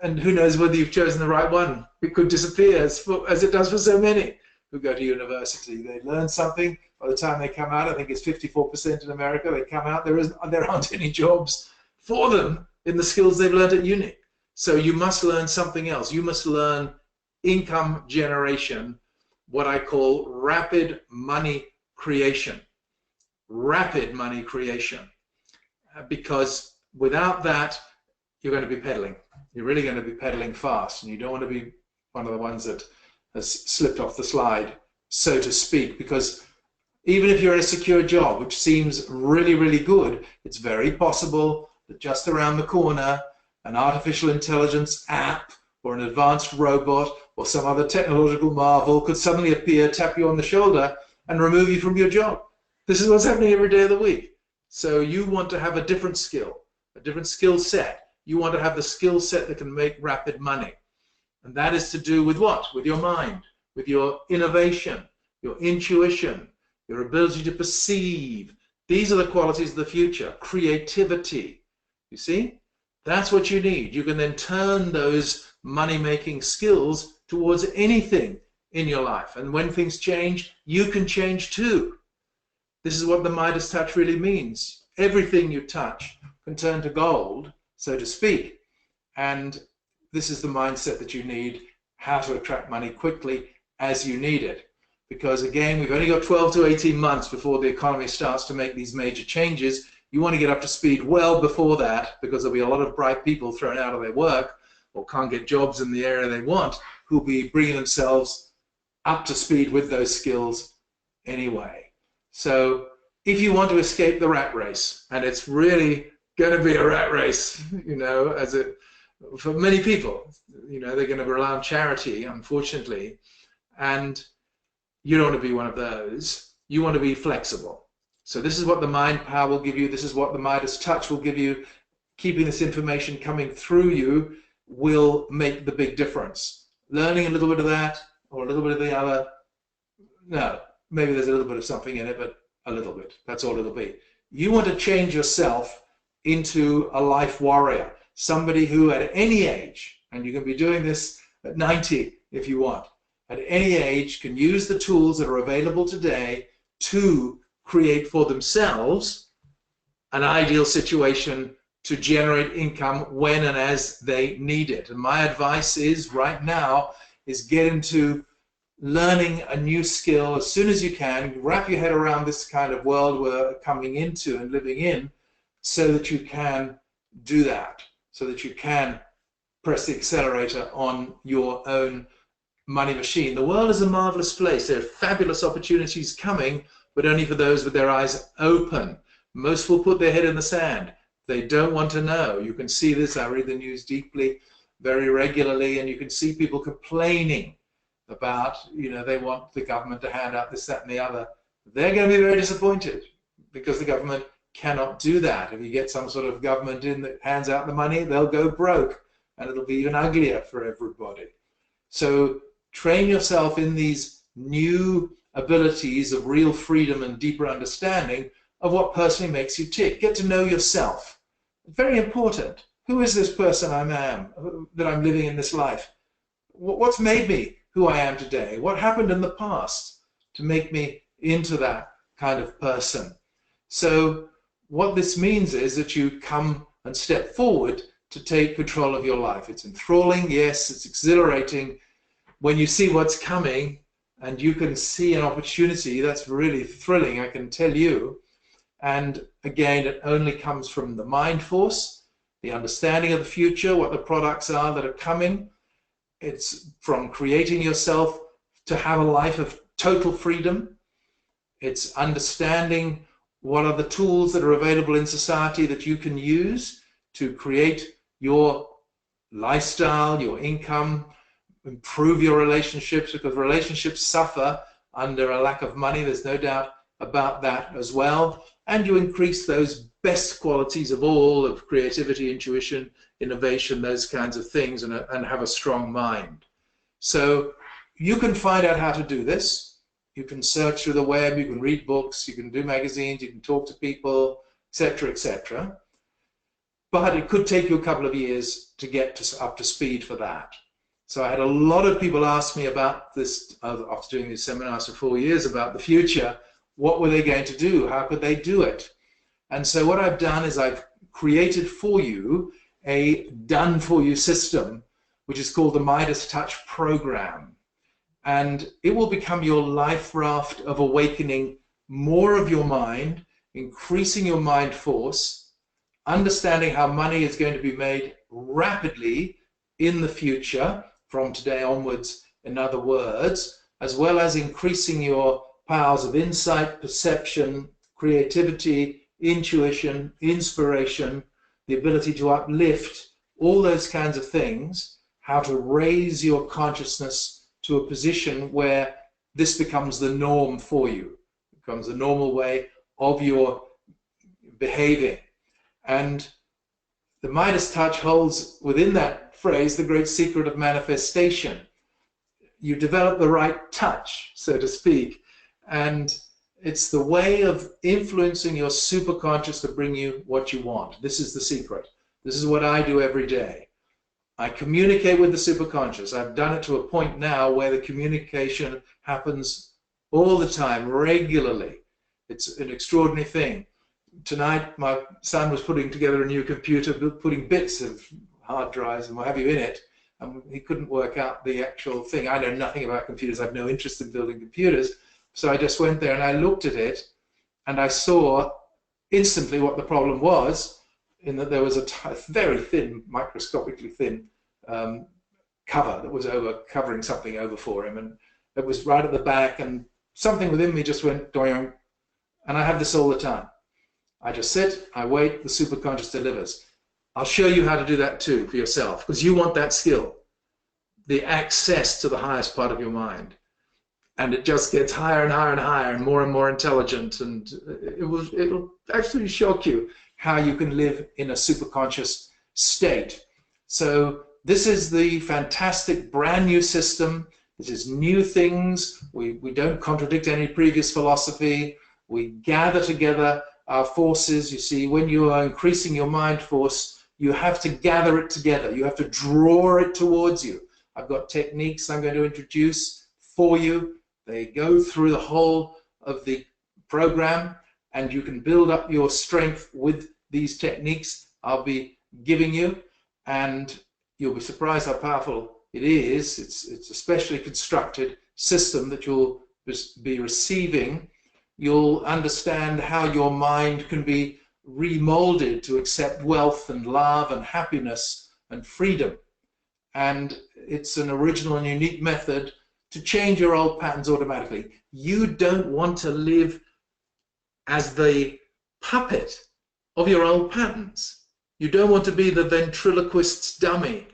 And who knows whether you've chosen the right one. It could disappear, as it does for so many who go to university. They learn something, by the time they come out, I think it's 54% in America, they come out, there aren't any jobs for them in the skills they've learned at uni. So you must learn something else. You must learn income generation, what I call rapid money creation. Rapid money creation. Because without that, you're going to be pedaling. You're really going to be pedaling fast, and you don't want to be one of the ones that has slipped off the slide, so to speak, because even if you're in a secure job, which seems really, really good, it's very possible that just around the corner, an artificial intelligence app or an advanced robot or some other technological marvel could suddenly appear, tap you on the shoulder, and remove you from your job. This is what's happening every day of the week. So you want to have a different skill, a different skill set. You want to have the skill set that can make rapid money. And that is to do with what? With your mind, with your innovation, your intuition, your ability to perceive. These are the qualities of the future. Creativity. You see? That's what you need. You can then turn those money-making skills towards anything in your life. And when things change, you can change too. This is what the Midas touch really means. Everything you touch can turn to gold, so to speak. And this is the mindset that you need, how to attract money quickly as you need it. Because again, we've only got 12 to 18 months before the economy starts to make these major changes. You want to get up to speed well before that, because there'll be a lot of bright people thrown out of their work or can't get jobs in the area they want, who'll be bringing themselves up to speed with those skills anyway. So if you want to escape the rat race, and it's really going to be a rat race, you know, for many people, you know, they're going to rely on charity, unfortunately, and you don't want to be one of those. You want to be flexible. So this is what the mind power will give you. This is what the Midas touch will give you. Keeping this information coming through you will make the big difference. Learning a little bit of that or a little bit of the other, no, maybe there's a little bit of something in it, but a little bit. That's all it'll be. You want to change yourself into a life warrior, somebody who at any age, and you can be doing this at 90 if you want, at any age can use the tools that are available today to create for themselves an ideal situation to generate income when and as they need it. And my advice is right now is get into learning a new skill as soon as you can. Wrap your head around this kind of world we're coming into and living in so that you can do that, so that you can press the accelerator on your own money machine. The world is a marvelous place. There are fabulous opportunities coming, but only for those with their eyes open. Most will put their head in the sand. They don't want to know. You can see this. I read the news deeply, very regularly, and you can see people complaining about, you know, they want the government to hand out this, that, and the other. They're going to be very disappointed because the government cannot do that. If you get some sort of government in that hands out the money, they'll go broke, and it'll be even uglier for everybody. So train yourself in these new abilities of real freedom and deeper understanding of what personally makes you tick. Get to know yourself. Very important. Who is this person I am, that I'm living in this life? What's made me who I am today? What happened in the past to make me into that kind of person? So what this means is that you come and step forward to take control of your life. It's enthralling, yes, it's exhilarating. When you see what's coming and you can see an opportunity, that's really thrilling, I can tell you. And again, it only comes from the mind force, the understanding of the future, what the products are that are coming. It's from creating yourself to have a life of total freedom. It's understanding what are the tools that are available in society that you can use to create your lifestyle, your income, improve your relationships, because relationships suffer under a lack of money. There's no doubt about that as well. And you increase those best qualities of all, of creativity, intuition, innovation, those kinds of things, and have a strong mind. So you can find out how to do this. You can search through the web, you can read books, you can do magazines, you can talk to people, etc., etc. But it could take you a couple of years to get up to speed for that. So I had a lot of people ask me about this after doing these seminars for 4 years about the future. What were they going to do? How could they do it? And so what I've done is I've created for you a done-for-you system, which is called the Midas Touch Program. And it will become your life raft of awakening more of your mind, increasing your mind force, understanding how money is going to be made rapidly in the future, from today onwards, in other words, as well as increasing your powers of insight, perception, creativity, intuition, inspiration, the ability to uplift, all those kinds of things, how to raise your consciousness to a position where this becomes the norm for you, becomes the normal way of your behaving. And the Midas touch holds within that phrase the great secret of manifestation. You develop the right touch, so to speak, and it's the way of influencing your superconscious to bring you what you want. This is the secret. This is what I do every day. I communicate with the superconscious. I've done it to a point now where the communication happens all the time, regularly. It's an extraordinary thing. Tonight, my son was putting together a new computer, putting bits of hard drives and what have you in it, and he couldn't work out the actual thing. I know nothing about computers. I have no interest in building computers. So I just went there and I looked at it, and I saw instantly what the problem was, in that there was a very thin, microscopically thin cover that was covering something over for him, and it was right at the back, and something within me just went doing, and I have this all the time. I just sit, I wait, the superconscious delivers. I'll show you how to do that too for yourself, because you want that skill, the access to the highest part of your mind. And it just gets higher and higher and higher and more intelligent, and it'll actually shock you how you can live in a superconscious state. So this is the fantastic brand new system. This is new things. We don't contradict any previous philosophy. We gather together our forces. You see, when you are increasing your mind force, you have to gather it together. You have to draw it towards you. I've got techniques I'm going to introduce for you. They go through the whole of the program, and you can build up your strength with these techniques I'll be giving you, and you'll be surprised how powerful it is. It's a specially constructed system that you'll be receiving. You'll understand how your mind can be remolded to accept wealth and love and happiness and freedom. And it's an original and unique method to change your old patterns automatically. You don't want to live as the puppet of your old patterns. You don't want to be the ventriloquist's dummy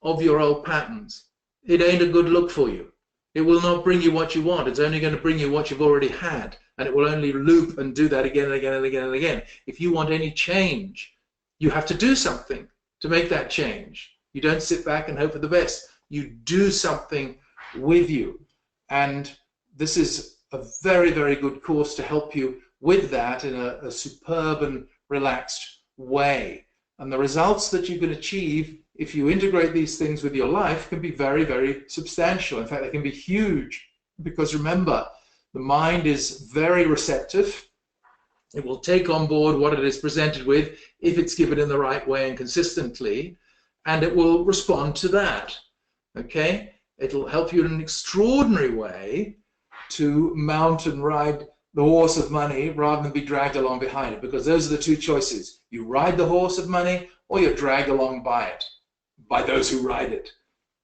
of your old patterns. It ain't a good look for you. It will not bring you what you want. It's only going to bring you what you've already had, and it will only loop and do that again and again and again and again. If you want any change, you have to do something to make that change. You don't sit back and hope for the best. You do something with you, and this is a very, very good course to help you with that in a superb and relaxed way. And the results that you can achieve if you integrate these things with your life can be very, very substantial. In fact, they can be huge, because remember, the mind is very receptive. It will take on board what it is presented with if it's given in the right way and consistently, and it will respond to that. Okay? It'll help you in an extraordinary way to mount and ride the horse of money rather than be dragged along behind it, because those are the two choices. You ride the horse of money, or you're dragged along by it, by those who ride it.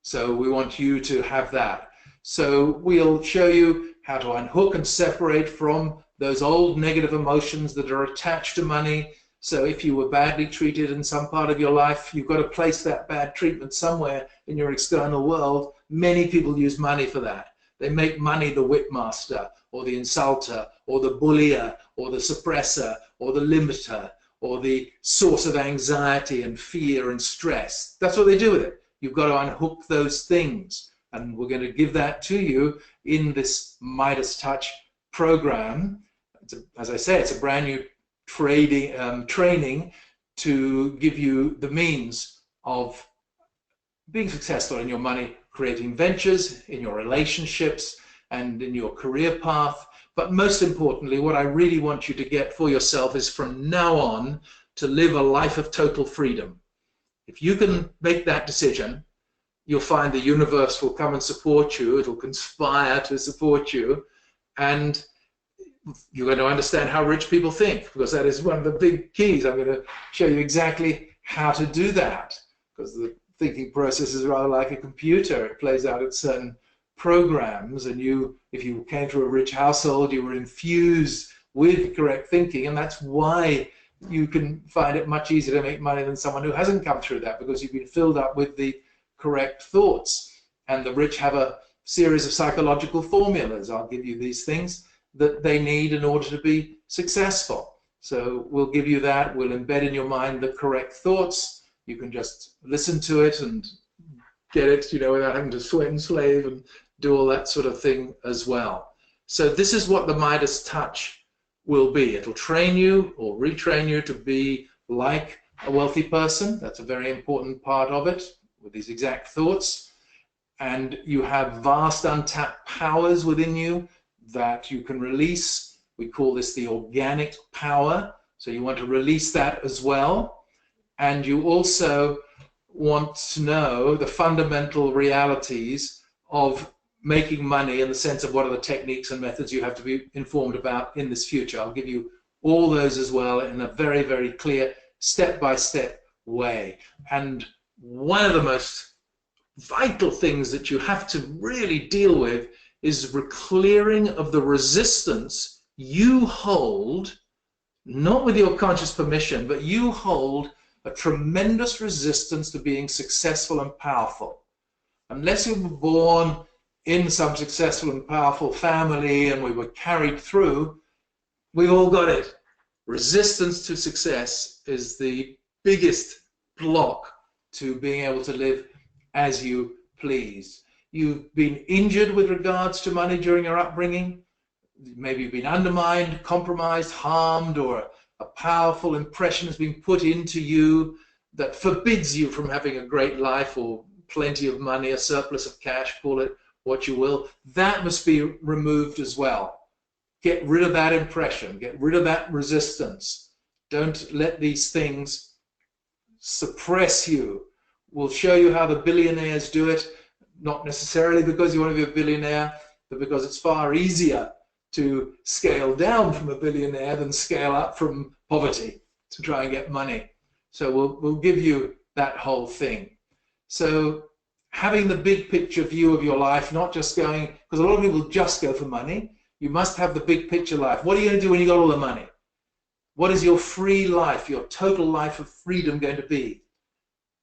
So we want you to have that. So we'll show you how to unhook and separate from those old negative emotions that are attached to money. So if you were badly treated in some part of your life, you've got to place that bad treatment somewhere in your external world. Many people use money for that. They make money the whipmaster, or the insulter, or the bullier, or the suppressor, or the limiter, or the source of anxiety and fear and stress. That's what they do with it. You've got to unhook those things. And we're going to give that to you in this Midas Touch program. As I say, it's a brand new training to give you the means of being successful in your money creating ventures, in your relationships, and in your career path. But most importantly, what I really want you to get for yourself is from now on to live a life of total freedom. If you can make that decision, you'll find the universe will come and support you. It'll conspire to support you, and you're going to understand how rich people think, because that is one of the big keys. I'm going to show you exactly how to do that, because the thinking process is rather like a computer. It plays out at certain programs, and if you came to a rich household, you were infused with correct thinking, and that's why you can find it much easier to make money than someone who hasn't come through that, because you've been filled up with the correct thoughts. And the rich have a series of psychological formulas. I'll give you these things that they need in order to be successful. So we'll give you that. We'll embed in your mind the correct thoughts. You can just listen to it and get it, without having to sweat and slave and do all that sort of thing as well. So this is what the Midas touch will be. It'll train you or retrain you to be like a wealthy person. That's a very important part of it, with these exact thoughts. And you have vast untapped powers within you that you can release. We call this the organic power. So you want to release that as well. And you also want to know the fundamental realities of making money, in the sense of what are the techniques and methods you have to be informed about in this future. I'll give you all those as well in a very, very clear step-by-step way. And one of the most vital things that you have to really deal with is the clearing of the resistance you hold, not with your conscious permission, but you hold a tremendous resistance to being successful and powerful. Unless you were born in some successful and powerful family and we were carried through, we've all got it. Resistance to success is the biggest block to being able to live as you please. You've been injured with regards to money during your upbringing. Maybe you've been undermined, compromised, harmed, or a powerful impression has been put into you that forbids you from having a great life or plenty of money, a surplus of cash, call it what you will. That must be removed as well. Get rid of that impression, get rid of that resistance. Don't let these things suppress you. We'll show you how the billionaires do it, not necessarily because you want to be a billionaire, but because it's far easier to scale down from a billionaire than scale up from poverty to try and get money. So we'll give you that whole thing. So having the big picture view of your life, not just going, because a lot of people just go for money. You must have the big picture life. What are you going to do when you got all the money? What is your free life, your total life of freedom going to be?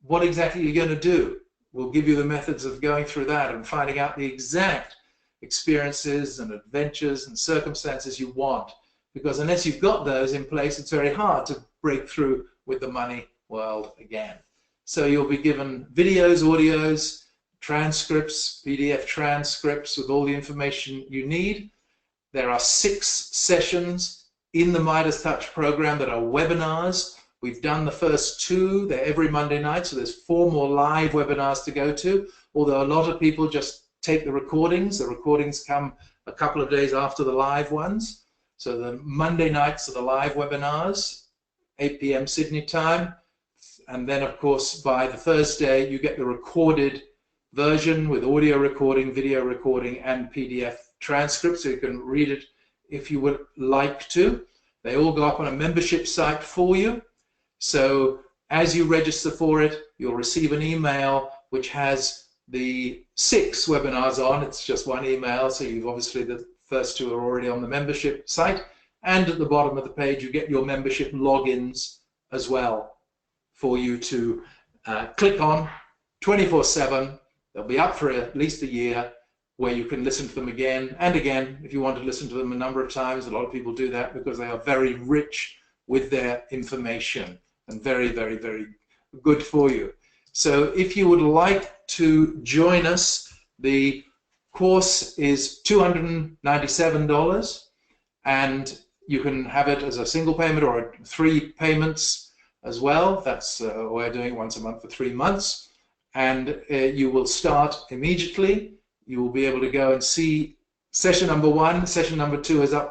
What exactly are you going to do? We'll give you the methods of going through that and finding out the exact experiences and adventures and circumstances you want. Because unless you've got those in place, it's very hard to break through with the money world again. So you'll be given videos, audios, transcripts, PDF transcripts with all the information you need. There are 6 sessions in the Midas Touch program that are webinars. We've done the first 2. They're every Monday night, so there's 4 more live webinars to go to, although a lot of people just take the recordings. The recordings come a couple of days after the live ones. So the Monday nights are the live webinars, 8 p.m. Sydney time. And then, of course, by the Thursday, you get the recorded version with audio recording, video recording, and PDF transcript, so you can read it if you would like to. They all go up on a membership site for you. So as you register for it, you'll receive an email which has the 6 webinars on. It's just one email, so you've obviously the first 2 are already on the membership site. And at the bottom of the page, you get your membership logins as well for you to click on 24/7. They'll be up for at least a year, where you can listen to them again and again if you want to listen to them a number of times. A lot of people do that because they are very rich with their information and very, very, very good for you. So if you would like to join us, the course is $297, and you can have it as a single payment or 3 payments as well. That's we're doing it once a month for 3 months, and you will start immediately. You will be able to go and see session number 1. Session number 2 is up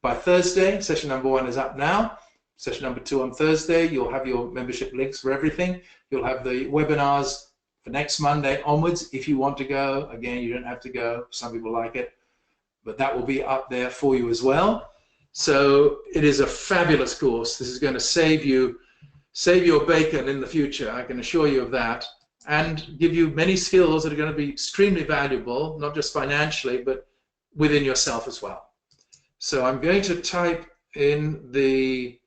by Thursday. Session number 1 is up now. Session number 2 on Thursday. You'll have your membership links for everything. You'll have the webinars for next Monday onwards. If you want to go, again, you don't have to go. Some people like it, but that will be up there for you as well. So it is a fabulous course. This is going to save your bacon in the future. I can assure you of that, and give you many skills that are going to be extremely valuable, not just financially, but within yourself as well. So I'm going to type in the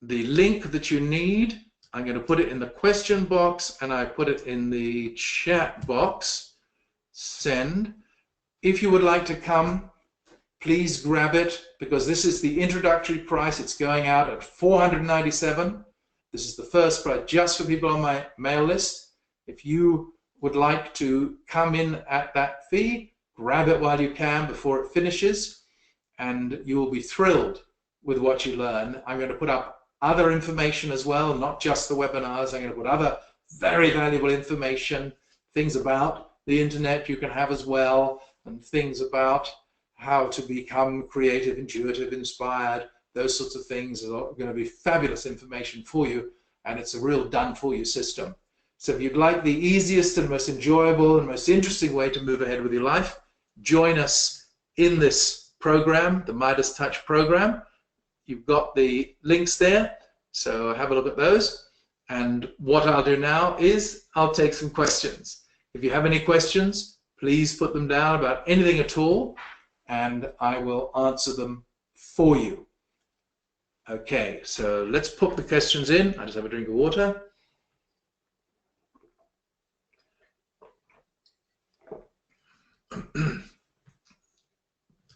link that you need. I'm going to put it in the question box, and I put it in the chat box. Send. If you would like to come, please grab it, because this is the introductory price. It's going out at $497. This is the first price just for people on my mail list. If you would like to come in at that fee, grab it while you can before it finishes, and you will be thrilled with what you learn. I'm going to put up other information as well, not just the webinars. I'm going to put other very valuable information, things about the internet you can have as well, and things about how to become creative, intuitive, inspired. Those sorts of things are going to be fabulous information for you, and it's a real done-for-you system. So if you'd like the easiest and most enjoyable and most interesting way to move ahead with your life, join us in this program, the Midas Touch program. You've got the links there, so have a look at those. And what I'll do now is I'll take some questions. If you have any questions, please put them down about anything at all, and I will answer them for you. Okay, so let's put the questions in. I just have a drink of water.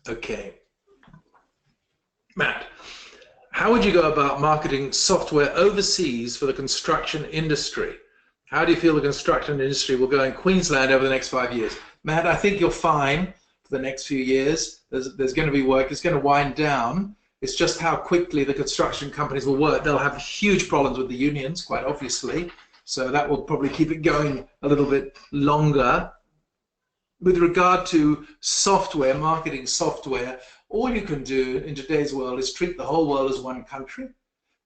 Okay. Matt, how would you go about marketing software overseas for the construction industry? How do you feel the construction industry will go in Queensland over the next 5 years? Matt, I think you're fine for the next few years. There's going to be work. It's going to wind down. It's just how quickly the construction companies will work. They'll have huge problems with the unions, quite obviously. So that will probably keep it going a little bit longer. With regard to software, marketing software, all you can do in today's world is treat the whole world as one country,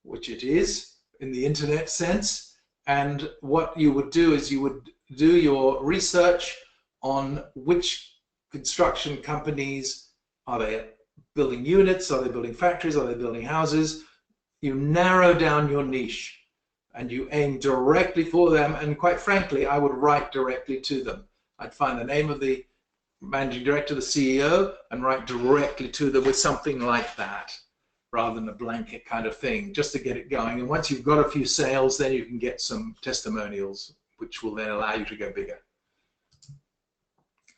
which it is in the internet sense. And what you would do is you would do your research on which construction companies, are they building units, are they building factories, are they building houses? You narrow down your niche and you aim directly for them. And quite frankly, I would write directly to them. I'd find the name of the managing director, the CEO, and write directly to them with something like that, rather than a blanket kind of thing, just to get it going. And once you've got a few sales, then you can get some testimonials, which will then allow you to go bigger.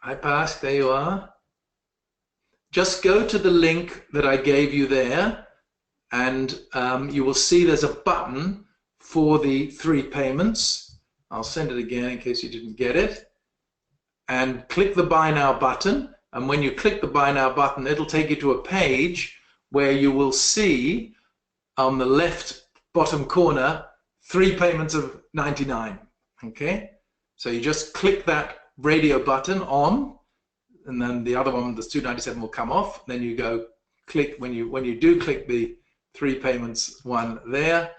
Hi, Pask, there you are. Just go to the link that I gave you there, and you will see there's a button for the 3 payments. I'll send it again in case you didn't get it. And click the Buy Now button. And when you click the Buy Now button, it'll take you to a page where you will see on the left bottom corner 3 payments of 99. Okay? So you just click that radio button on, and then the other one, the 297, will come off. Then you go click, when you do click the 3 payments one there,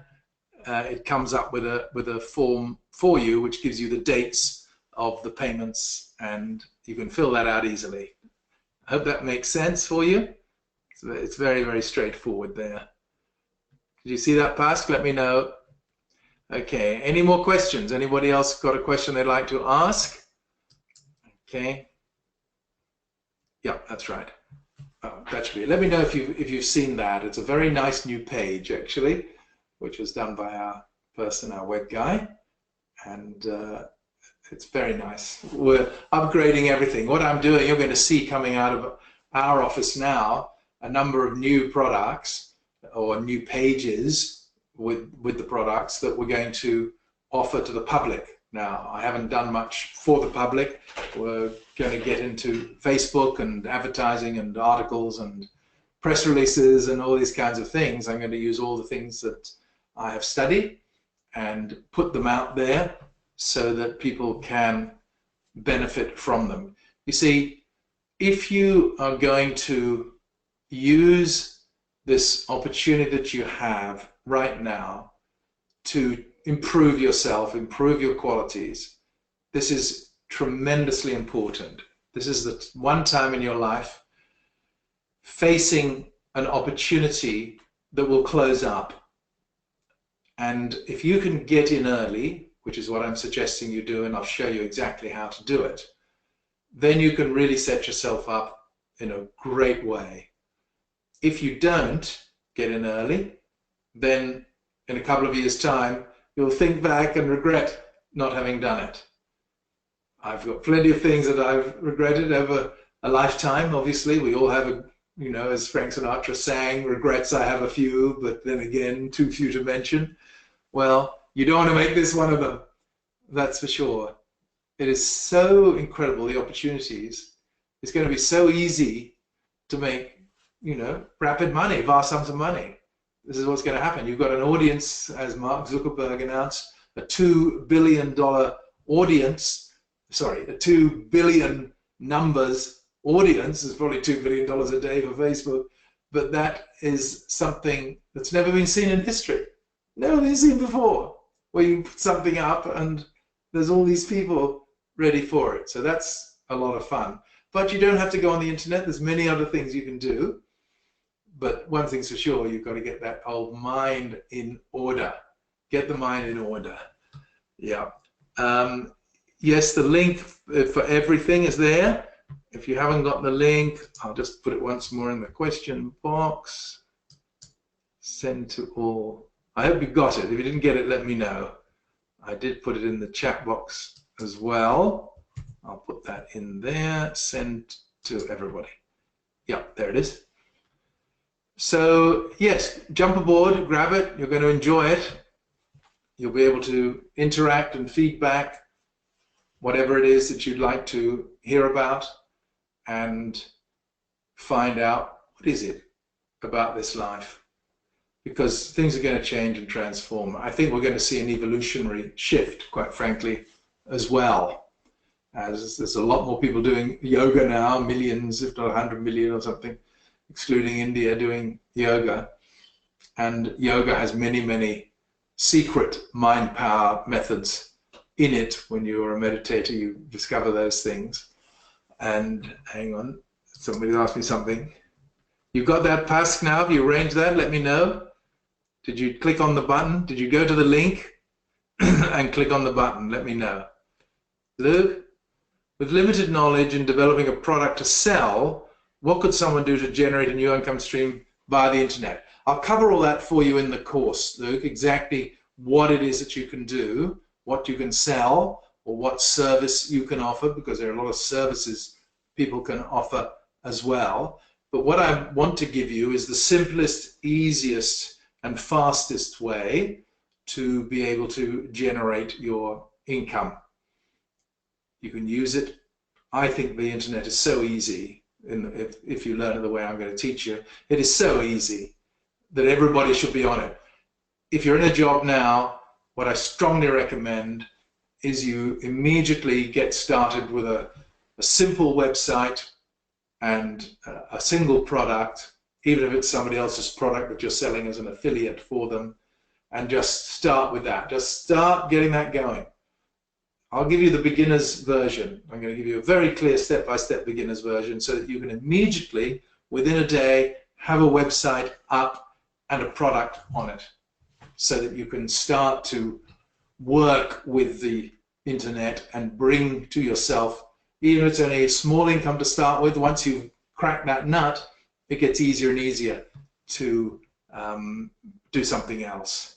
it comes up with a form for you which gives you the dates of the payments, and you can fill that out easily. I hope that makes sense for you. It's very, very straightforward there. Did you see that, Pask? Let me know. Okay, any more questions? Anybody else got a question they'd like to ask? Okay. Yeah, that's right. Oh, that should be it. Let me know if you've seen that. It's a very nice new page, actually, which was done by our person, our web guy, and it's very nice. We're upgrading everything. What I'm doing, you're going to see coming out of our office now, a number of new products or new pages with the products that we're going to offer to the public. Now, I haven't done much for the public. We're going to get into Facebook and advertising and articles and press releases and all these kinds of things. I'm going to use all the things that I have studied and put them out there so that people can benefit from them. You see, if you are going to use this opportunity that you have right now to improve yourself, improve your qualities, this is tremendously important. This is the one time in your life facing an opportunity that will close up. And if you can get in early, which is what I'm suggesting you do, and I'll show you exactly how to do it, then you can really set yourself up in a great way. If you don't get in early, then in a couple of years' time, you'll think back and regret not having done it. I've got plenty of things that I've regretted over a lifetime. Obviously, we all have, as Frank Sinatra sang, regrets I have a few, but then again, too few to mention. Well, you don't want to make this one of them, that's for sure. It is so incredible, the opportunities. It's going to be so easy to make, rapid money, vast sums of money. This is what's going to happen. You've got an audience, as Mark Zuckerberg announced, a $2 billion audience, a 2 billion numbers audience. It's probably $2 billion a day for Facebook, but that is something that's never been seen in history. Never been seen before, where you put something up and there's all these people ready for it. So that's a lot of fun. But you don't have to go on the internet. There's many other things you can do. But one thing's for sure, you've got to get that old mind in order. Get the mind in order. Yeah. Yes, the link for everything is there. If you haven't got the link, I'll just put it once more in the question box. Send to all. I hope you got it. If you didn't get it, let me know. I did put it in the chat box as well. I'll put that in there. Send to everybody. Yeah, there it is. So yes, jump aboard, grab it. You're going to enjoy it. You'll be able to interact and feedback whatever it is that you'd like to hear about and find out what is it about this life. Because things are going to change and transform. I think we're going to see an evolutionary shift, quite frankly, as well. As there's a lot more people doing yoga now, millions, if not 100 million or something, excluding India, doing yoga. And yoga has many, many secret mind power methods in it. When you're a meditator, you discover those things. And hang on, somebody asked me something. You've got that task now? Have you arranged that? Let me know. Did you click on the button? Did you go to the link and click on the button? Let me know. Luke, with limited knowledge in developing a product to sell, what could someone do to generate a new income stream via the internet? I'll cover all that for you in the course, Luke, exactly what it is that you can do, what you can sell, or what service you can offer, because there are a lot of services people can offer as well. But what I want to give you is the simplest, easiest, and fastest way to be able to generate your income. You can use it. I think the internet is so easy, if you learn it the way I'm going to teach you. It is so easy that everybody should be on it. If you're in a job now, what I strongly recommend is you immediately get started with a simple website and a single product, even if it's somebody else's product that you're selling as an affiliate for them, and just start with that. Just start getting that going. I'll give you the beginner's version. I'm going to give you a very clear step-by-step beginner's version so that you can immediately, within a day, have a website up and a product on it, so that you can start to work with the internet and bring to yourself, even if it's only a small income to start with. Once you've cracked that nut, it gets easier and easier to do something else.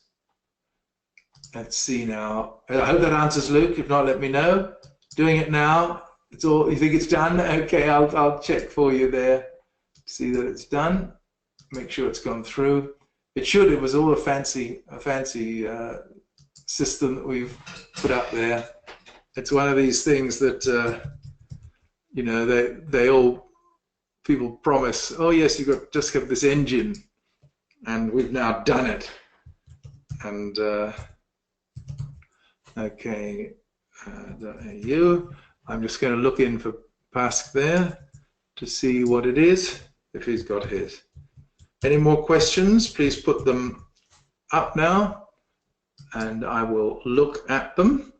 Let's see now. I hope that answers, Luke. If not, let me know. Doing it now. It's all. You think it's done? Okay, I'll check for you there. See that it's done. Make sure it's gone through. It should. It was all a fancy system that we've put up there. It's one of these things that they all people promise, oh yes, you've got just got this engine, and we've now done it. And okay, I'm just going to look in for Pask there to see what it is, if he's got his. Any more questions? Please put them up now, and I will look at them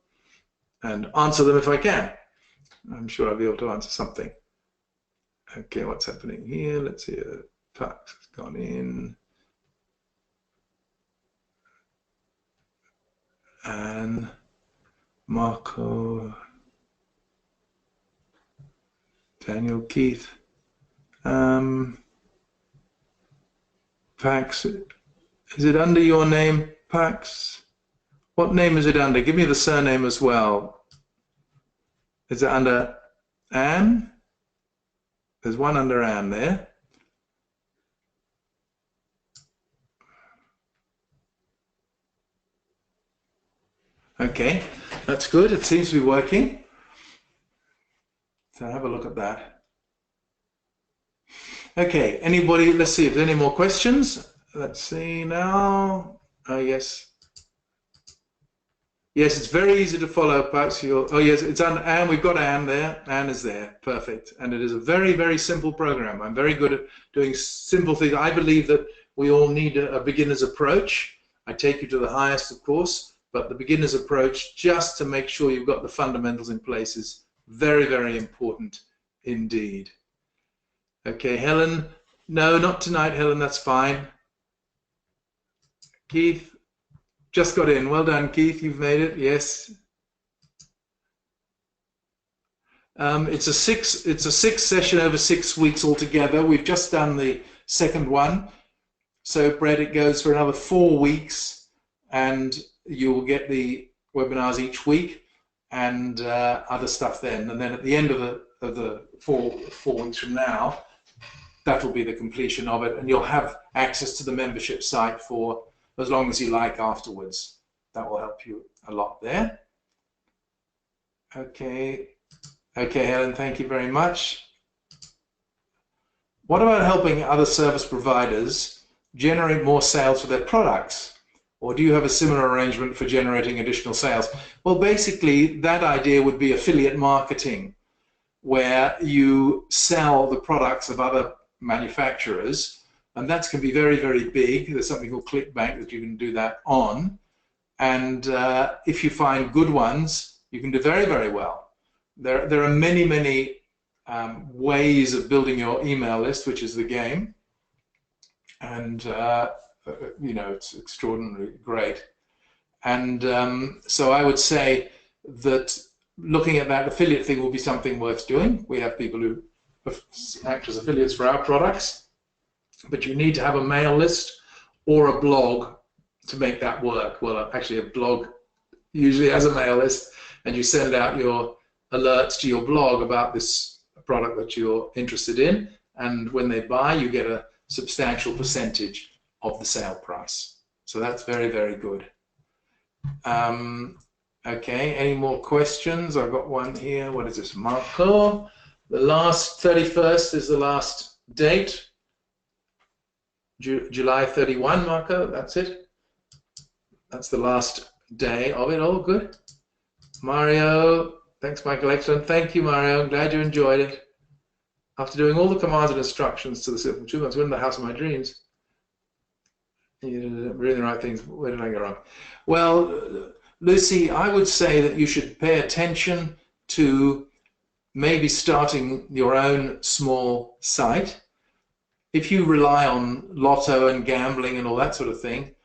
and answer them if I can. I'm sure I'll be able to answer something. Okay, what's happening here? Let's see. Pax has gone in. And Marco, Daniel, Keith. Pax, is it under your name, Pax? What name is it under? Give me the surname as well. Is it under Anne? There's one under Anne there. Okay, that's good. It seems to be working. So have a look at that. Okay, anybody, let's see if there's any more questions. Let's see now. Oh, yes. Yes, it's very easy to follow, Pax. Oh, yes, it's under Anne. We've got Anne there. Anne is there. Perfect. And it is a very, very simple program. I'm very good at doing simple things. I believe that we all need a beginner's approach. I take you to the highest, of course, but the beginner's approach, just to make sure you've got the fundamentals in place, is very, very important indeed. Okay, Helen. No, not tonight, Helen. That's fine. Keith. Just got in. Well done, Keith. You've made it. Yes. It's a six session over 6 weeks altogether. We've just done the second one. So, Brett, it goes for another 4 weeks, and you will get the webinars each week and other stuff then. And then at the end of the four weeks from now, that will be the completion of it, and you'll have access to the membership site for as long as you like afterwards. That will help you a lot there. Okay, Helen, thank you very much. What about helping other service providers generate more sales for their products? Or do you have a similar arrangement for generating additional sales? Well, basically, that idea would be affiliate marketing, where you sell the products of other manufacturers, and that can be very, very big. There's something called ClickBank that you can do that on. And if you find good ones, you can do very, very well. There are many, many ways of building your email list, which is the game. And, you know, it's extraordinarily great. And so I would say that looking at that affiliate thing will be something worth doing. We have people who act as affiliates for our products. But you need to have a mail list or a blog to make that work. Well, actually, a blog usually has a mail list, and you send out your alerts to your blog about this product that you're interested in, and when they buy, you get a substantial percentage of the sale price. So that's very, very good. Okay, any more questions? I've got one here. What is this? Marco. The last 31st is the last date. July 31, Marco, that's it. That's the last day of it. Oh, good. Mario, thanks, Michael. Excellent. Thank you, Mario. I'm glad you enjoyed it. After doing all the commands and instructions to the system, 2 months, we're in the house of my dreams. You're doing the right things. Where did I go wrong? Well, Lucy, I would say that you should pay attention to maybe starting your own small site. If you rely on lotto and gambling and all that sort of thing,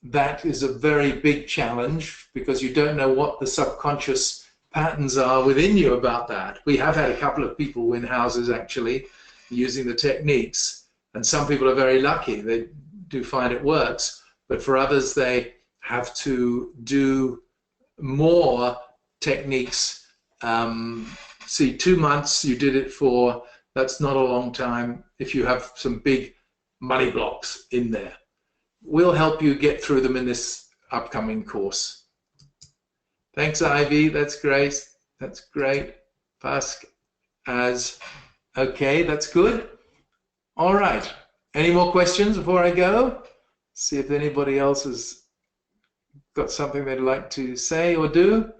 that is a very big challenge because you don't know what the subconscious patterns are within you about that. We have had a couple of people win houses actually using the techniques, and some people are very lucky. They do find it works, but for others they have to do more techniques. See, 2 months you did it for, that's not a long time if you have some big money blocks in there. We'll help you get through them in this upcoming course. Thanks, Ivy. That's great. That's great. Pask as Okay, that's good. All right. Any more questions before I go? See if anybody else has got something they'd like to say or do.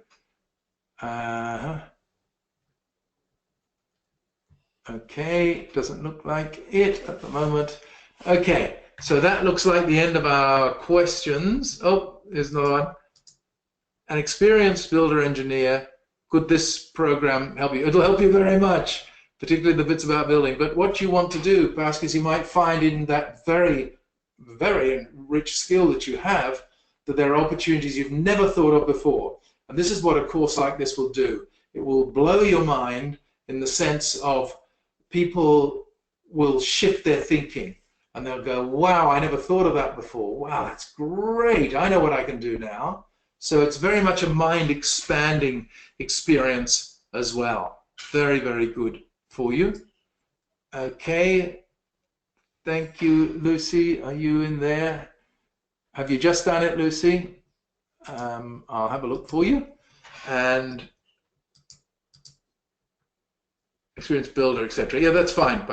Okay, doesn't look like it at the moment. Okay, so that looks like the end of our questions. Oh, there's another one. An experienced builder engineer, could this program help you? It'll help you very much, particularly the bits about building. But what you want to do, perhaps, is you might find in that very, very rich skill that you have, that there are opportunities you've never thought of before. And this is what a course like this will do. It will blow your mind in the sense of people will shift their thinking and they'll go, wow, I never thought of that before. Wow, that's great. I know what I can do now. So it's very much a mind expanding experience as well. Very, very good for you. Okay. Thank you, Lucy. Are you in there? Have you just done it, Lucy? I'll have a look for you. And experienced builder, etc. Yeah, that's fine,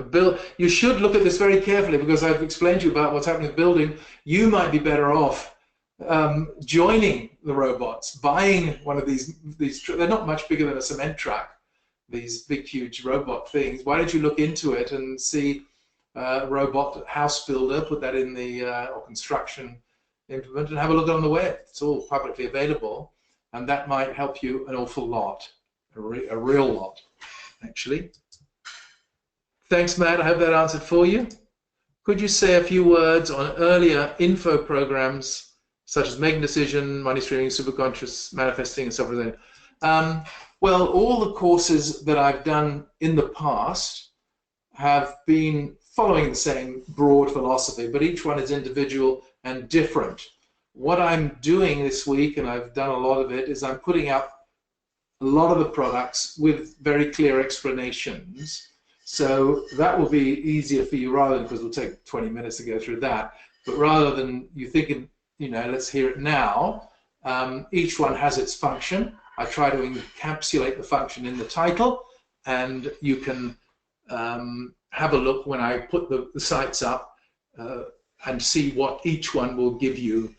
Bill. You should look at this very carefully because I've explained to you about what's happening with building. You might be better off joining the robots, buying one of these. They're not much bigger than a cement truck. These big, huge robot things. Why don't you look into it and see robot house builder? Put that in the or construction implement and have a look on the web. It's all publicly available, and that might help you an awful lot, a real lot. Actually. Thanks, Matt. I hope that answered for you. Could you say a few words on earlier info programs such as Making Decision, Money Streaming, Superconscious, Manifesting, and stuff like that? Well, all the courses that I've done in the past have been following the same broad philosophy, but each one is individual and different. What I'm doing this week, and I've done a lot of it, is I'm putting up a lot of the products with very clear explanations. So that will be easier for you rather than, because it'll take 20 minutes to go through that, but rather than you thinking, you know, let's hear it now, each one has its function. I try to encapsulate the function in the title, and you can have a look when I put the sites up and see what each one will give you.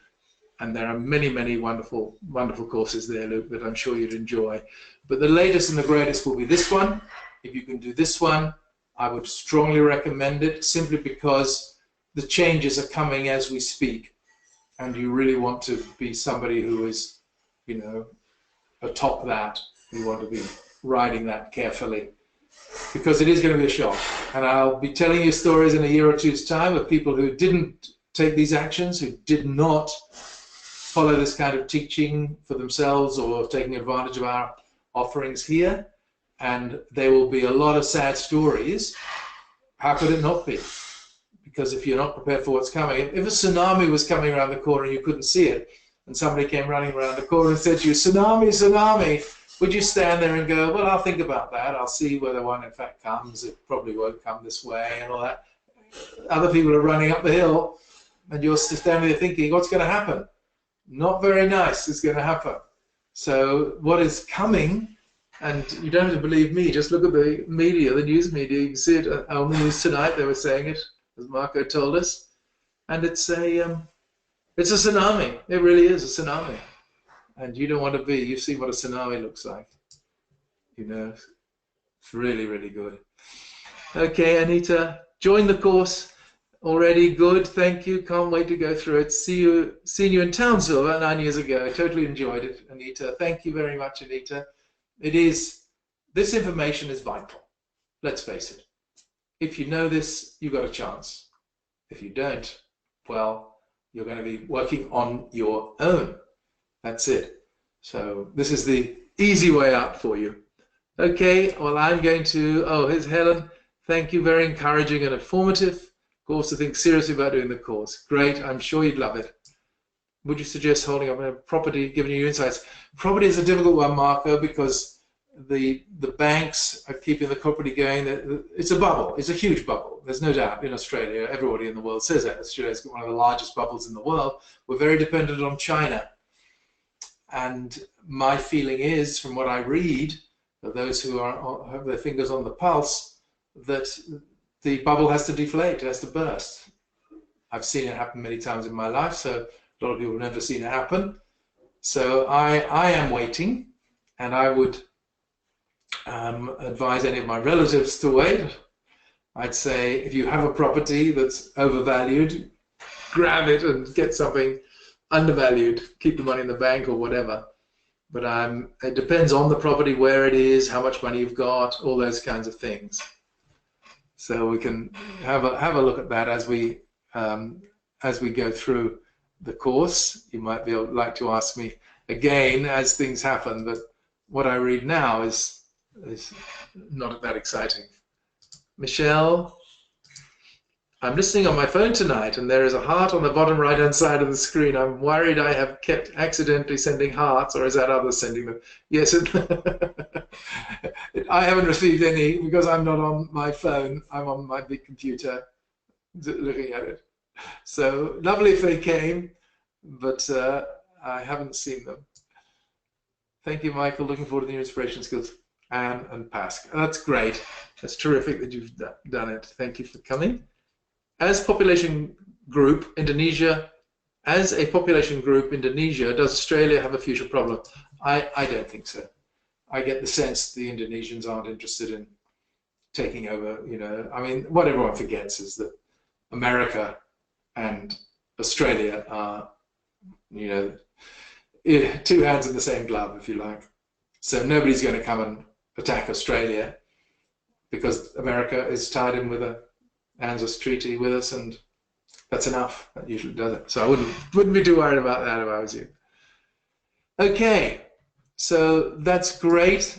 And there are many, many wonderful, wonderful courses there, Luke, that I'm sure you'd enjoy. But the latest and the greatest will be this one. If you can do this one, I would strongly recommend it, simply because the changes are coming as we speak. And you really want to be somebody who is, you know, atop that. You want to be riding that carefully, because it is going to be a shock. And I'll be telling you stories in a year or two's time of people who didn't take these actions, who did not follow this kind of teaching for themselves or taking advantage of our offerings here, and there will be a lot of sad stories. How could it not be? Because if you're not prepared for what's coming, if a tsunami was coming around the corner and you couldn't see it, and somebody came running around the corner and said to you, tsunami, tsunami, would you stand there and go, well, I'll think about that, I'll see whether one in fact comes, it probably won't come this way, and all that. Other people are running up the hill, and you're standing there thinking, what's going to happen? Not very nice is going to happen. So what is coming, and you don't have to believe me, just look at the media, the news media, you can see it on the news tonight, they were saying it, as Marco told us, and it's a tsunami. It really is a tsunami. And you don't want to be, you've seen what a tsunami looks like. You know, it's really, really good. Okay, Anita, join the course. Already good, thank you. Can't wait to go through it. Seen you in Townsville about 9 years ago. I totally enjoyed it, Anita. Thank you very much, Anita. This information is vital. Let's face it. If you know this, you've got a chance. If you don't, well, you're going to be working on your own. That's it. So this is the easy way out for you. Okay, well, I'm going to, oh, here's Helen. Thank you, very encouraging and informative. Of course, to think seriously about doing the course. Great, I'm sure you'd love it. Would you suggest holding up a property, giving you insights? Property is a difficult one, Marco, because the banks are keeping the property going. It's a bubble. It's a huge bubble. There's no doubt in Australia. Everybody in the world says that. Australia's got one of the largest bubbles in the world. We're very dependent on China. And my feeling is, from what I read, of those who have their fingers on the pulse, that the bubble has to deflate, it has to burst. I've seen it happen many times in my life, so a lot of people have never seen it happen. So I am waiting, and I would advise any of my relatives to wait. I'd say if you have a property that's overvalued, grab it and get something undervalued, keep the money in the bank or whatever. But it depends on the property, where it is, how much money you've got, all those kinds of things. So we can have a look at that as we go through the course. You might like to ask me again as things happen, but what I read now is not that exciting. Michelle, I'm listening on my phone tonight, and there is a heart on the bottom right-hand side of the screen. I'm worried I have kept accidentally sending hearts, or is that others sending them? Yes, I haven't received any because I'm not on my phone. I'm on my big computer looking at it. So lovely if they came, but I haven't seen them. Thank you, Michael. Looking forward to the new inspiration skills. Anne and Pasc. That's great. That's terrific that you've done it. Thank you for coming. As a population group, Indonesia, does Australia have a future problem? I don't think so. I get the sense the Indonesians aren't interested in taking over, you know. I mean, what everyone forgets is that America and Australia are, you know, two hands in the same glove, if you like. So nobody's going to come and attack Australia because America is tied in with a ANZUS treaty with us, and that's enough. That usually does it. So I wouldn't be too worried about that if I was you. Okay, so that's great.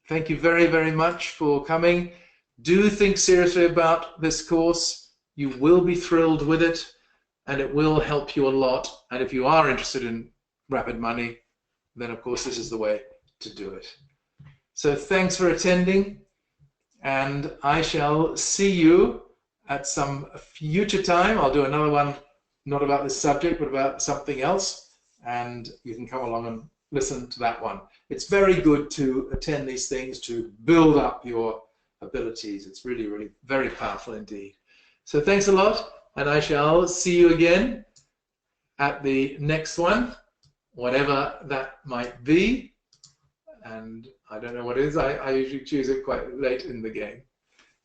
Thank you very, very much for coming. Do think seriously about this course. You will be thrilled with it, and it will help you a lot. And if you are interested in rapid money, then of course this is the way to do it. So thanks for attending, and I shall see you at some future time. I'll do another one, not about this subject, but about something else, and you can come along and listen to that one. It's very good to attend these things to build up your abilities. It's really, really very powerful indeed. So thanks a lot, and I shall see you again at the next one, whatever that might be. And I don't know what it is. I usually choose it quite late in the game.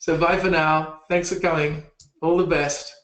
So bye for now. Thanks for coming. All the best.